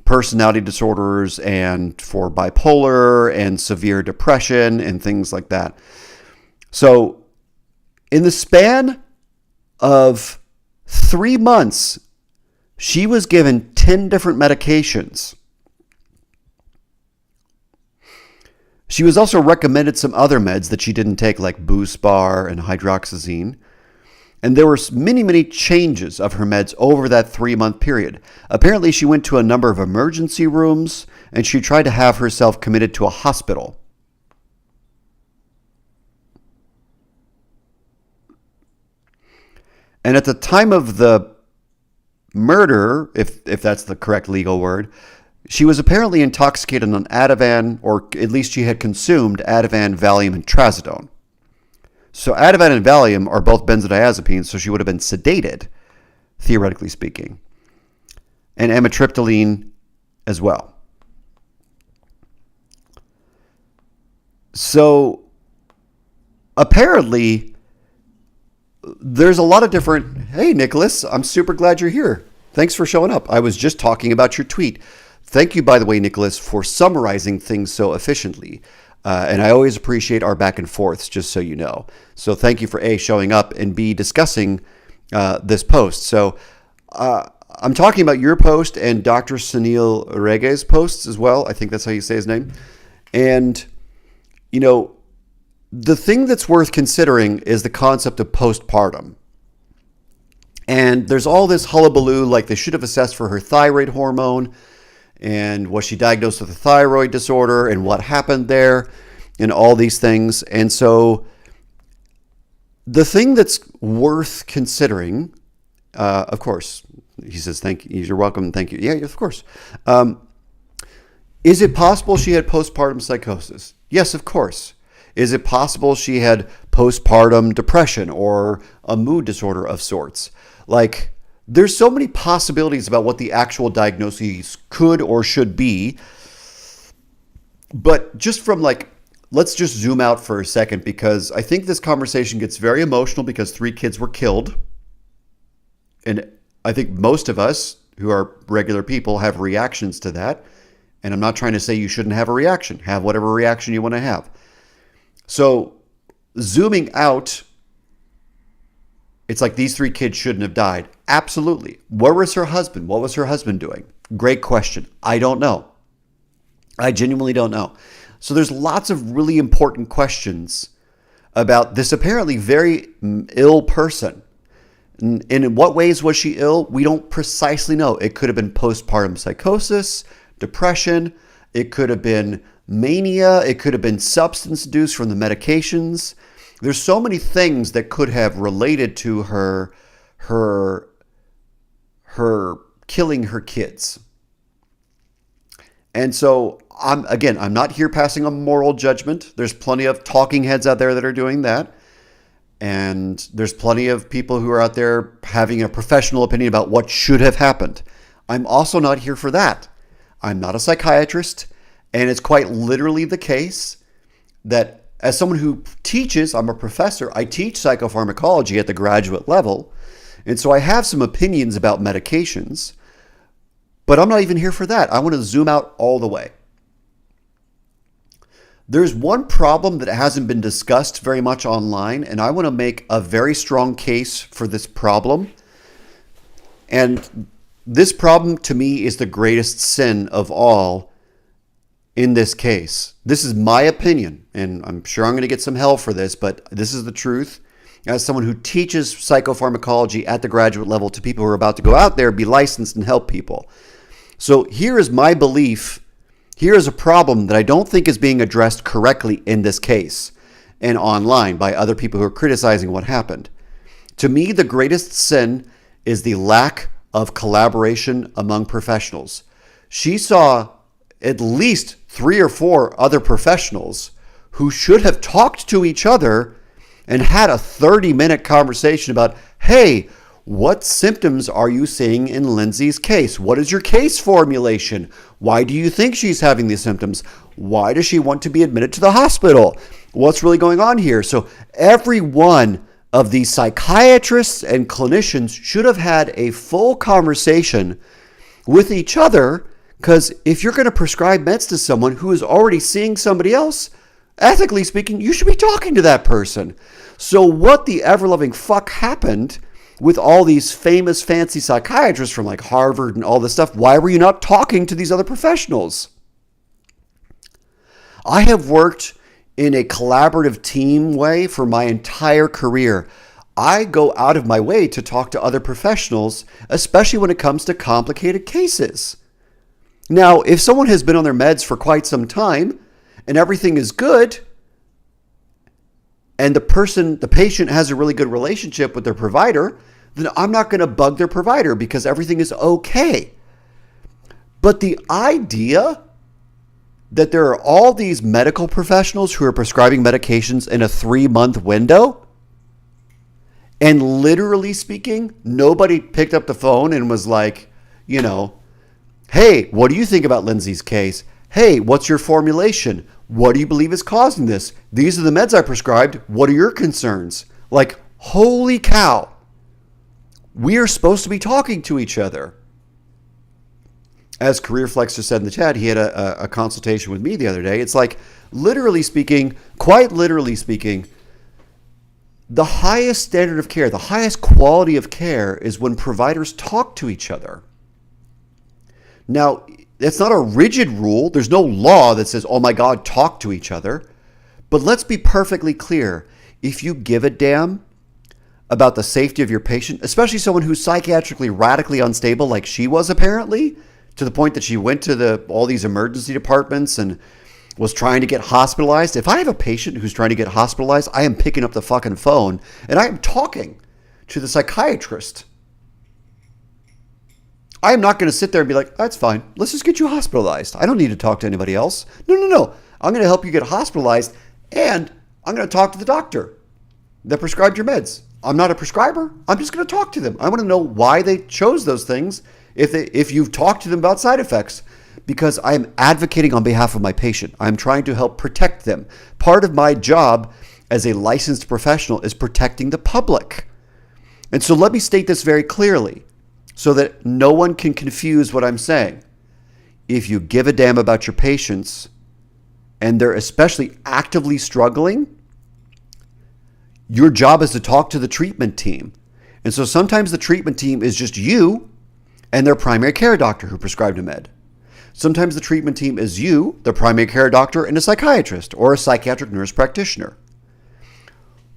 personality disorders and for bipolar and severe depression and things like that. So in the span of 3 months, she was given 10 different medications. She was also recommended some other meds that she didn't take, like Buspar and hydroxyzine. And there were many, many changes of her meds over that 3-month period. Apparently, she went to a number of emergency rooms, and she tried to have herself committed to a hospital. And at the time of the murder, if that's the correct legal word, she was apparently intoxicated on Ativan, or at least she had consumed Ativan, Valium, and Trazodone. So Ativan and Valium are both benzodiazepines, so she would have been sedated, theoretically speaking. And amitriptyline as well. So apparently there's a lot of different, hey, Nicholas, I'm super glad you're here. Thanks for showing up. I was just talking about your tweet. Thank you, by the way, Nicholas, for summarizing things so efficiently. And I always appreciate our back and forths, just so you know. So thank you for A, showing up, and B, discussing this post. So I'm talking about your post and Dr. Sunil Rege's posts as well. I think that's how you say his name. And, you know, the thing that's worth considering is the concept of postpartum. And there's all this hullabaloo, like they should have assessed for her thyroid hormone, and was she diagnosed with a thyroid disorder, and what happened there, and all these things. And so the thing that's worth considering, of course, he says, thank you, you're welcome, thank you. Yeah, of course. Is it possible she had postpartum psychosis? Yes, of course. Is it possible she had postpartum depression or a mood disorder of sorts? Like, there's so many possibilities about what the actual diagnoses could or should be. But just from like, let's just zoom out for a second, because I think this conversation gets very emotional because 3 kids were killed. And I think most of us who are regular people have reactions to that. And I'm not trying to say you shouldn't have a reaction. Have whatever reaction you want to have. So zooming out, it's like these 3 kids shouldn't have died. Absolutely. Where was her husband? What was her husband doing? Great question. I don't know. I genuinely don't know. So there's lots of really important questions about this apparently very ill person. And in what ways was she ill? We don't precisely know. It could have been postpartum psychosis, depression. It could have been mania. It could have been substance use from the medications. There's so many things that could have related to her killing her kids. And so I'm not here passing a moral judgment. There's plenty of talking heads out there that are doing that. And there's plenty of people who are out there having a professional opinion about what should have happened. I'm also not here for that. I'm not a psychiatrist. And it's quite literally the case that as someone who teaches, I'm a professor, I teach psychopharmacology at the graduate level. And so I have some opinions about medications, but I'm not even here for that. I want to zoom out all the way. There's one problem that hasn't been discussed very much online, and I want to make a very strong case for this problem. And this problem to me is the greatest sin of all in this case. This is my opinion, and I'm sure I'm going to get some hell for this, but this is the truth. As someone who teaches psychopharmacology at the graduate level to people who are about to go out there, be licensed, and help people. So here is my belief. Here is a problem that I don't think is being addressed correctly in this case and online by other people who are criticizing what happened. To me, the greatest sin is the lack of collaboration among professionals. She saw at least 3 or 4 other professionals who should have talked to each other and had a 30-minute conversation about, hey, what symptoms are you seeing in Lindsay's case? What is your case formulation? Why do you think she's having these symptoms? Why does she want to be admitted to the hospital? What's really going on here? So every one of these psychiatrists and clinicians should have had a full conversation with each other, because if you're going to prescribe meds to someone who is already seeing somebody else, ethically speaking, you should be talking to that person. So what the ever-loving fuck happened with all these famous fancy psychiatrists from like Harvard and all this stuff? Why were you not talking to these other professionals? I have worked in a collaborative team way for my entire career. I go out of my way to talk to other professionals, especially when it comes to complicated cases. Now, if someone has been on their meds for quite some time and everything is good, and the patient has a really good relationship with their provider, then I'm not going to bug their provider because everything is okay. But the idea that there are all these medical professionals who are prescribing medications in a 3-month window, and literally speaking, nobody picked up the phone and was like, hey, what do you think about Lindsay's case? Hey, what's your formulation? What do you believe is causing this? These are the meds I prescribed. What are your concerns? Like, holy cow. We are supposed to be talking to each other. As Career Flexer said in the chat, he had a consultation with me the other day. It's like, literally speaking, quite literally speaking, the highest standard of care, the highest quality of care is when providers talk to each other. Now, it's not a rigid rule. There's no law that says, oh my God, talk to each other. But let's be perfectly clear. If you give a damn about the safety of your patient, especially someone who's psychiatrically radically unstable like she was apparently, to the point that she went to all these emergency departments and was trying to get hospitalized. If I have a patient who's trying to get hospitalized, I am picking up the fucking phone and I am talking to the psychiatrist. I am not going to sit there and be like, that's fine. Let's just get you hospitalized. I don't need to talk to anybody else. No. I'm going to help you get hospitalized, and I'm going to talk to the doctor that prescribed your meds. I'm not a prescriber. I'm just going to talk to them. I want to know why they chose those things if you've talked to them about side effects, because I am advocating on behalf of my patient. I'm trying to help protect them. Part of my job as a licensed professional is protecting the public. And so let me state this very clearly, so that no one can confuse what I'm saying. If you give a damn about your patients, and they're especially actively struggling, your job is to talk to the treatment team. And so sometimes the treatment team is just you and their primary care doctor who prescribed a med. Sometimes the treatment team is you, the primary care doctor, and a psychiatrist or a psychiatric nurse practitioner.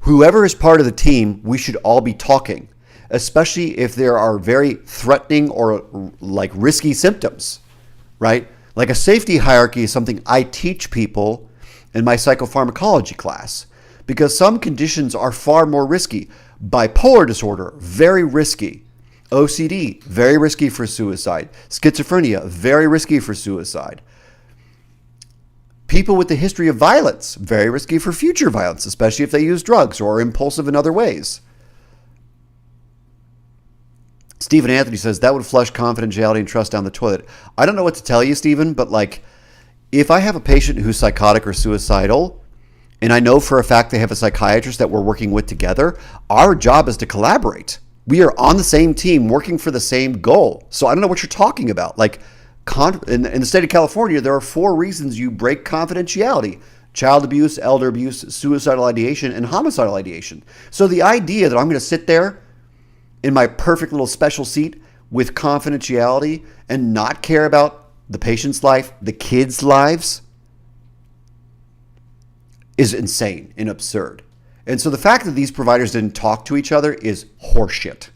Whoever is part of the team, we should all be talking, especially if there are very threatening or like risky symptoms, right? Like a safety hierarchy is something I teach people in my psychopharmacology class, because some conditions are far more risky. Bipolar disorder, very risky. OCD, very risky for suicide. Schizophrenia, very risky for suicide. People with a history of violence, very risky for future violence, especially if they use drugs or are impulsive in other ways. Stephen Anthony says, that would flush confidentiality and trust down the toilet. I don't know what to tell you, Stephen, but like, if I have a patient who's psychotic or suicidal, and I know for a fact they have a psychiatrist that we're working with together, our job is to collaborate. We are on the same team working for the same goal. So I don't know what you're talking about. Like in the state of California, there are 4 reasons you break confidentiality: child abuse, elder abuse, suicidal ideation, and homicidal ideation. So the idea that I'm going to sit there in my perfect little special seat with confidentiality and not care about the patient's life, the kids' lives, is insane and absurd. And so the fact that these providers didn't talk to each other is horseshit.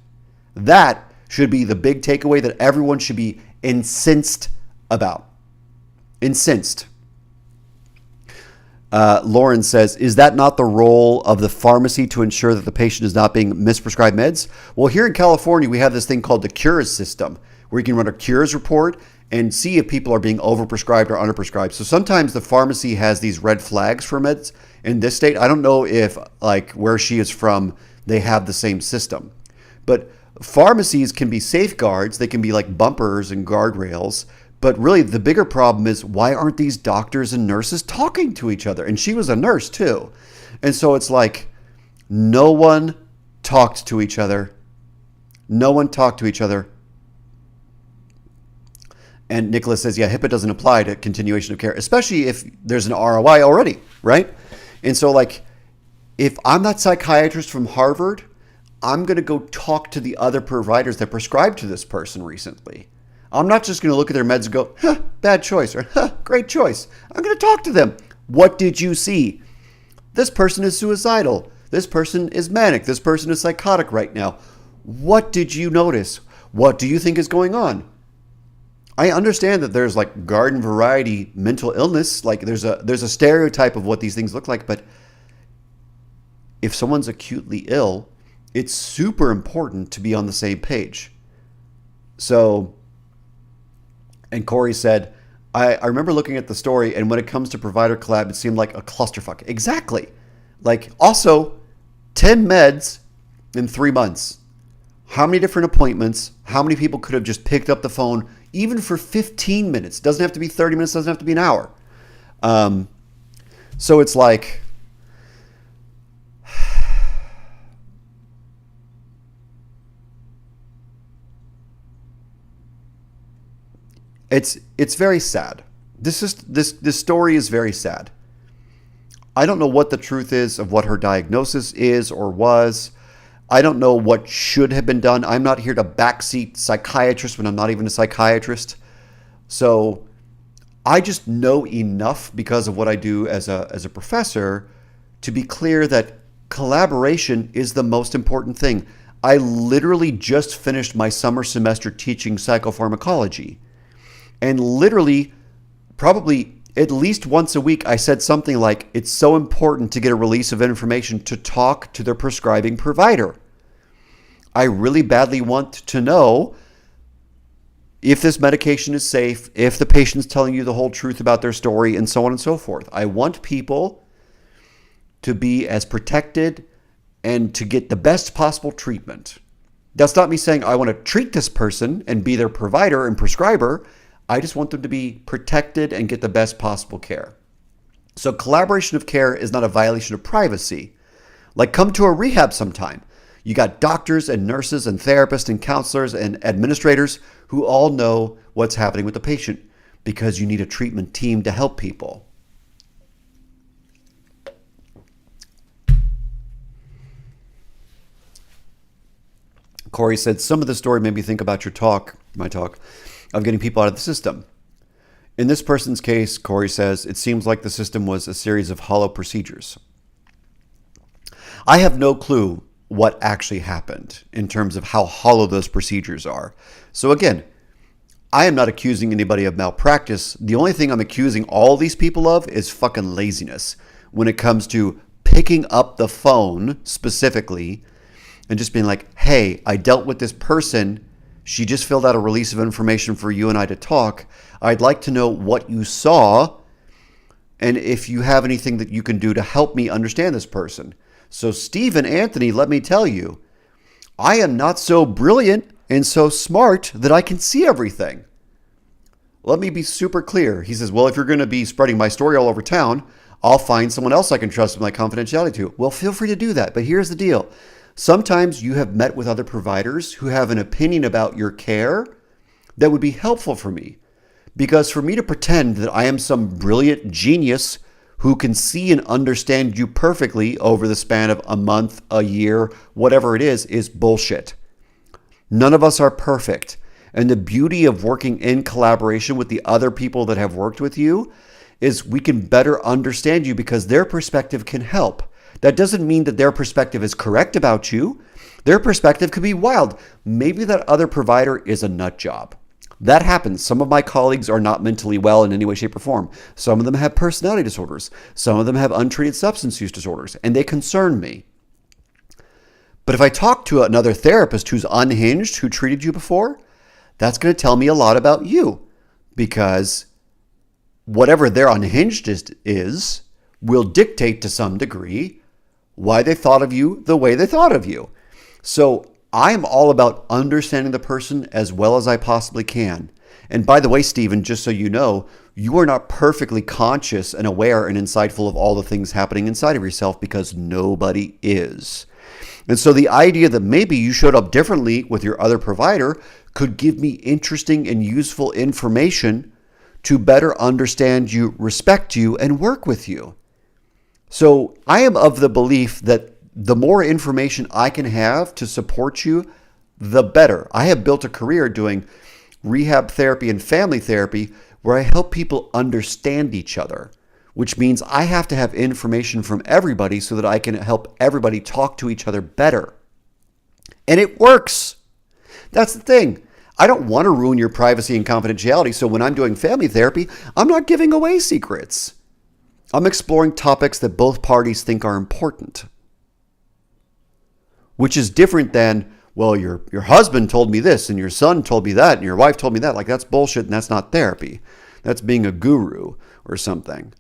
That should be the big takeaway that everyone should be incensed about. Incensed. Lauren says, is that not the role of the pharmacy to ensure that the patient is not being misprescribed meds? Well, here in California, we have this thing called the Cures system, where you can run a Cures report and see if people are being overprescribed or underprescribed. So sometimes the pharmacy has these red flags for meds. In this state, I don't know if, like, where she is from, they have the same system. But pharmacies can be safeguards. They can be like bumpers and guardrails. But really, the bigger problem is, why aren't these doctors and nurses talking to each other? And she was a nurse too. And so it's like, no one talked to each other. No one talked to each other. And Nicholas says, yeah, HIPAA doesn't apply to continuation of care, especially if there's an ROI already, right? And so, like, if I'm that psychiatrist from Harvard, I'm going to go talk to the other providers that prescribed to this person recently. I'm not just going to look at their meds and go, huh, bad choice, or huh, great choice. I'm going to talk to them. What did you see? This person is suicidal. This person is manic. This person is psychotic right now. What did you notice? What do you think is going on? I understand that there's like garden variety mental illness. Like there's a stereotype of what these things look like. But if someone's acutely ill, it's super important to be on the same page. So, and Corey said, I remember looking at the story, and when it comes to provider collab, it seemed like a clusterfuck. Exactly. Like, also, 10 meds in 3 months. How many different appointments? How many people could have just picked up the phone, even for 15 minutes? Doesn't have to be 30 minutes, doesn't have to be an hour. So it's like, it's very sad. This story is very sad. I don't know what the truth is of what her diagnosis is or was. I don't know what should have been done. I'm not here to backseat psychiatrist when I'm not even a psychiatrist. So I just know enough because of what I do as a professor to be clear that collaboration is the most important thing. I literally just finished my summer semester teaching psychopharmacology. And literally, probably at least once a week, I said something like, it's so important to get a release of information to talk to their prescribing provider. I really badly want to know if this medication is safe, if the patient's telling you the whole truth about their story, and so on and so forth. I want people to be as protected and to get the best possible treatment. That's not me saying I want to treat this person and be their provider and prescriber. I just want them to be protected and get the best possible care. So collaboration of care is not a violation of privacy. Like, come to a rehab sometime. You got doctors and nurses and therapists and counselors and administrators who all know what's happening with the patient because you need a treatment team to help people. Corey said, some of the story made me think about my talk, of getting people out of the system. In this person's case, Corey says, it seems like the system was a series of hollow procedures. I have no clue what actually happened in terms of how hollow those procedures are. So again, I am not accusing anybody of malpractice. The only thing I'm accusing all these people of is fucking laziness when it comes to picking up the phone specifically and just being like, hey, I dealt with this person. She just filled out a release of information for you and I to talk. I'd like to know what you saw and if you have anything that you can do to help me understand this person. So Steve and Anthony, let me tell you, I am not so brilliant and so smart that I can see everything. Let me be super clear. He says, well, if you're going to be spreading my story all over town, I'll find someone else I can trust with my confidentiality to. Well, feel free to do that. But here's the deal. Sometimes you have met with other providers who have an opinion about your care that would be helpful for me. Because for me to pretend that I am some brilliant genius who can see and understand you perfectly over the span of a month, a year, whatever it is bullshit. None of us are perfect. And the beauty of working in collaboration with the other people that have worked with you is we can better understand you because their perspective can help. That doesn't mean that their perspective is correct about you. Their perspective could be wild. Maybe that other provider is a nut job. That happens. Some of my colleagues are not mentally well in any way, shape, or form. Some of them have personality disorders. Some of them have untreated substance use disorders, and they concern me. But if I talk to another therapist who's unhinged, who treated you before, that's going to tell me a lot about you because whatever their unhinged is will dictate to some degree why they thought of you the way they thought of you. So I'm all about understanding the person as well as I possibly can. And by the way, Stephen, just so you know, you are not perfectly conscious and aware and insightful of all the things happening inside of yourself because nobody is. And so the idea that maybe you showed up differently with your other provider could give me interesting and useful information to better understand you, respect you, and work with you. So I am of the belief that the more information I can have to support you, the better. I have built a career doing rehab therapy and family therapy where I help people understand each other, which means I have to have information from everybody so that I can help everybody talk to each other better. And it works. That's the thing. I don't want to ruin your privacy and confidentiality, so when I'm doing family therapy, I'm not giving away secrets. I'm exploring topics that both parties think are important. Which is different than, well, your husband told me this, and your son told me that, and your wife told me that. Like, that's bullshit, and that's not therapy. That's being a guru or something.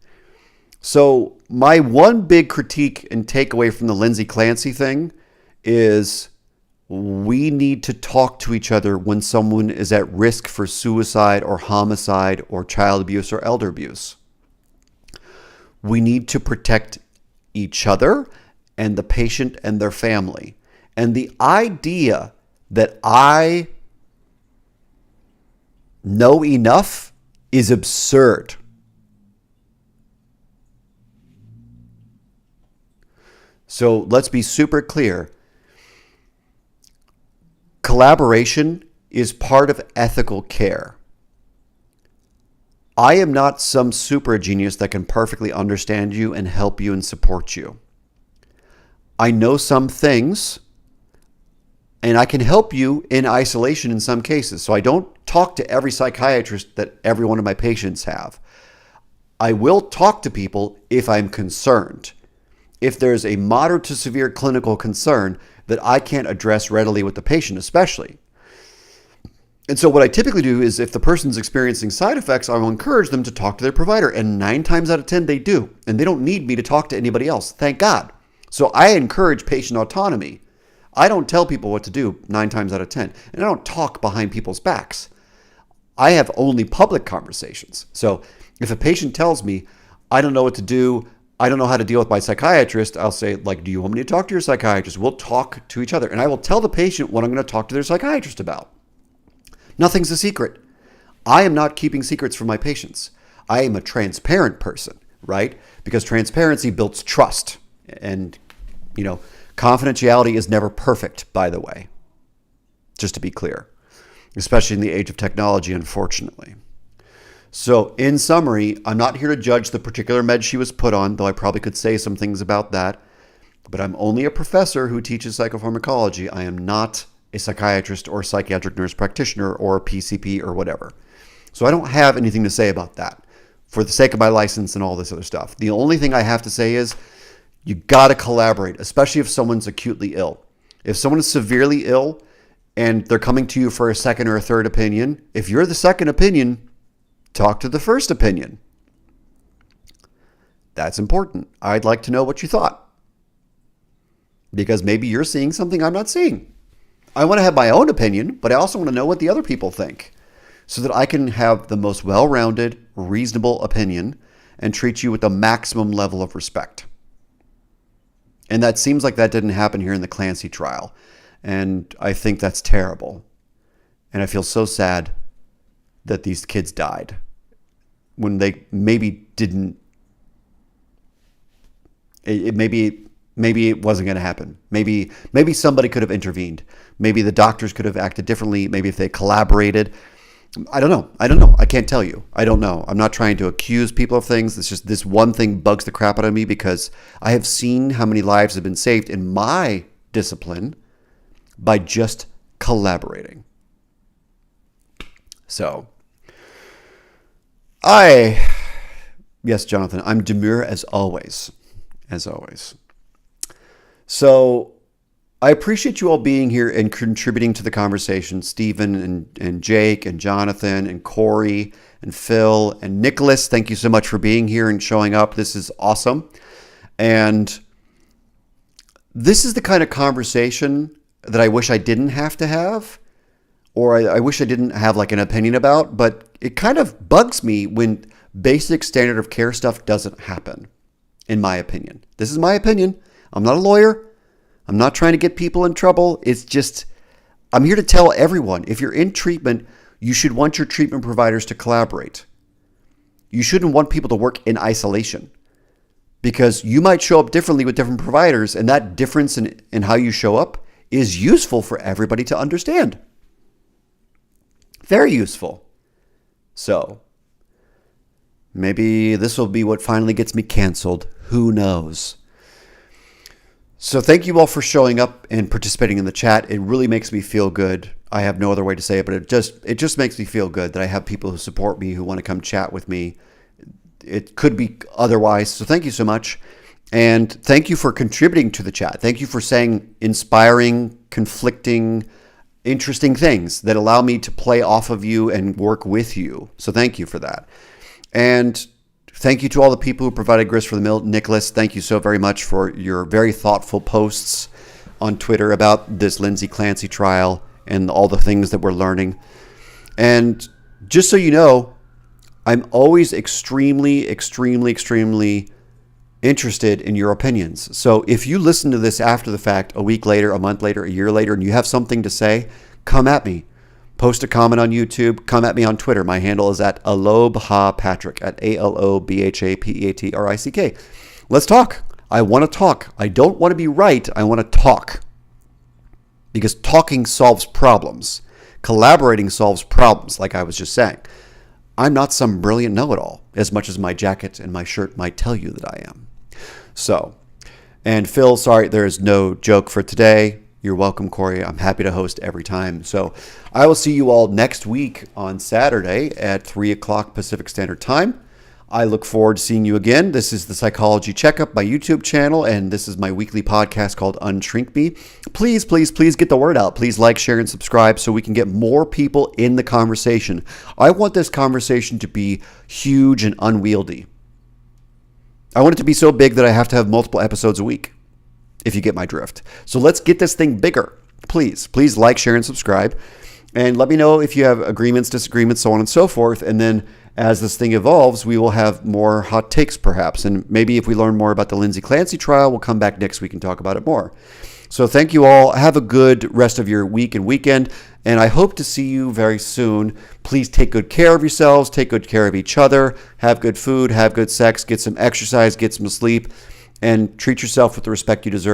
So my one big critique and takeaway from the Lindsay Clancy thing is we need to talk to each other when someone is at risk for suicide or homicide or child abuse or elder abuse. We need to protect each other and the patient and their family. And the idea that I know enough is absurd. So let's be super clear. Collaboration is part of ethical care. I am not some super genius that can perfectly understand you and help you and support you. I know some things, and I can help you in isolation in some cases. So I don't talk to every psychiatrist that every one of my patients have. I will talk to people if I'm concerned. If there's a moderate to severe clinical concern that I can't address readily with the patient, especially. And so what I typically do is if the person's experiencing side effects, I will encourage them to talk to their provider. And 9 times out of 10, they do. And they don't need me to talk to anybody else. Thank God. So I encourage patient autonomy. I don't tell people what to do 9 times out of 10. And I don't talk behind people's backs. I have only public conversations. So if a patient tells me, I don't know what to do, I don't know how to deal with my psychiatrist, I'll say, like, do you want me to talk to your psychiatrist? We'll talk to each other. And I will tell the patient what I'm going to talk to their psychiatrist about. Nothing's a secret. I am not keeping secrets from my patients. I am a transparent person, right? Because transparency builds trust. And, confidentiality is never perfect, by the way. Just to be clear. Especially in the age of technology, unfortunately. So in summary, I'm not here to judge the particular med she was put on, though I probably could say some things about that. But I'm only a professor who teaches psychopharmacology. I am not a psychiatrist or psychiatric nurse practitioner or a PCP or whatever. So I don't have anything to say about that for the sake of my license and all this other stuff. The only thing I have to say is you got to collaborate, especially if someone's acutely ill. If someone is severely ill and they're coming to you for a second or a third opinion, if you're the second opinion, talk to the first opinion. That's important. I'd like to know what you thought. Because maybe you're seeing something I'm not seeing. I want to have my own opinion, but I also want to know what the other people think so that I can have the most well-rounded, reasonable opinion and treat you with the maximum level of respect. And that seems like that didn't happen here in the Clancy trial. And I think that's terrible. And I feel so sad that these kids died when they maybe didn't. Maybe it wasn't going to happen. Maybe somebody could have intervened. Maybe the doctors could have acted differently. Maybe if they collaborated. I don't know. I can't tell you. I don't know. I'm not trying to accuse people of things. It's just this one thing bugs the crap out of me because I have seen how many lives have been saved in my discipline by just collaborating. So, yes, Jonathan, I'm demure as always. As always. So, I appreciate you all being here and contributing to the conversation. Stephen and Jake and Jonathan and Corey and Phil and Nicholas, thank you so much for being here and showing up. This is awesome. And this is the kind of conversation that I wish I didn't have to have, or I wish I didn't have like an opinion about, but it kind of bugs me when basic standard of care stuff doesn't happen, in my opinion. This is my opinion. I'm not a lawyer. I'm not trying to get people in trouble. It's just, I'm here to tell everyone, if you're in treatment, you should want your treatment providers to collaborate. You shouldn't want people to work in isolation because you might show up differently with different providers, and that difference in how you show up is useful for everybody to understand. Very useful. So, maybe this will be what finally gets me canceled. Who knows? So thank you all for showing up and participating in the chat. It really makes me feel good. I have no other way to say it, but it just makes me feel good that I have people who support me, who want to come chat with me. It could be otherwise. So thank you so much. And thank you for contributing to the chat. Thank you for saying inspiring, conflicting, interesting things that allow me to play off of you and work with you. So thank you for that. And thank you to all the people who provided grist for the mill. Nicholas, thank you so very much for your very thoughtful posts on Twitter about this Lindsay Clancy trial and all the things that we're learning. And just so you know, I'm always extremely, extremely, extremely interested in your opinions. So if you listen to this after the fact, a week later, a month later, a year later, and you have something to say, come at me. Post a comment on YouTube. Come at me on Twitter. My handle is at AlobhaPatrick, at ALOBHAPEATRICK. Let's talk. I want to talk. I don't want to be right. I want to talk. Because talking solves problems. Collaborating solves problems, like I was just saying. I'm not some brilliant know-it-all, as much as my jacket and my shirt might tell you that I am. So, and Phil, sorry, there is no joke for today. You're welcome, Corey. I'm happy to host every time. So I will see you all next week on Saturday at 3 o'clock Pacific Standard Time. I look forward to seeing you again. This is the Psychology Checkup, my YouTube channel, and this is my weekly podcast called UnShrink Me. Please, please, please get the word out. Please like, share, and subscribe so we can get more people in the conversation. I want this conversation to be huge and unwieldy. I want it to be so big that I have to have multiple episodes a week, if you get my drift. So let's get this thing bigger. Please like, share, and subscribe. And let me know if you have agreements, disagreements, so on and so forth. And then as this thing evolves, we will have more hot takes perhaps. And maybe if we learn more about the Lindsay Clancy trial, we'll come back next week and talk about it more. So thank you all. Have a good rest of your week and weekend. And I hope to see you very soon. Please take good care of yourselves. Take good care of each other. Have good food. Have good sex. Get some exercise. Get some sleep. And treat yourself with the respect you deserve.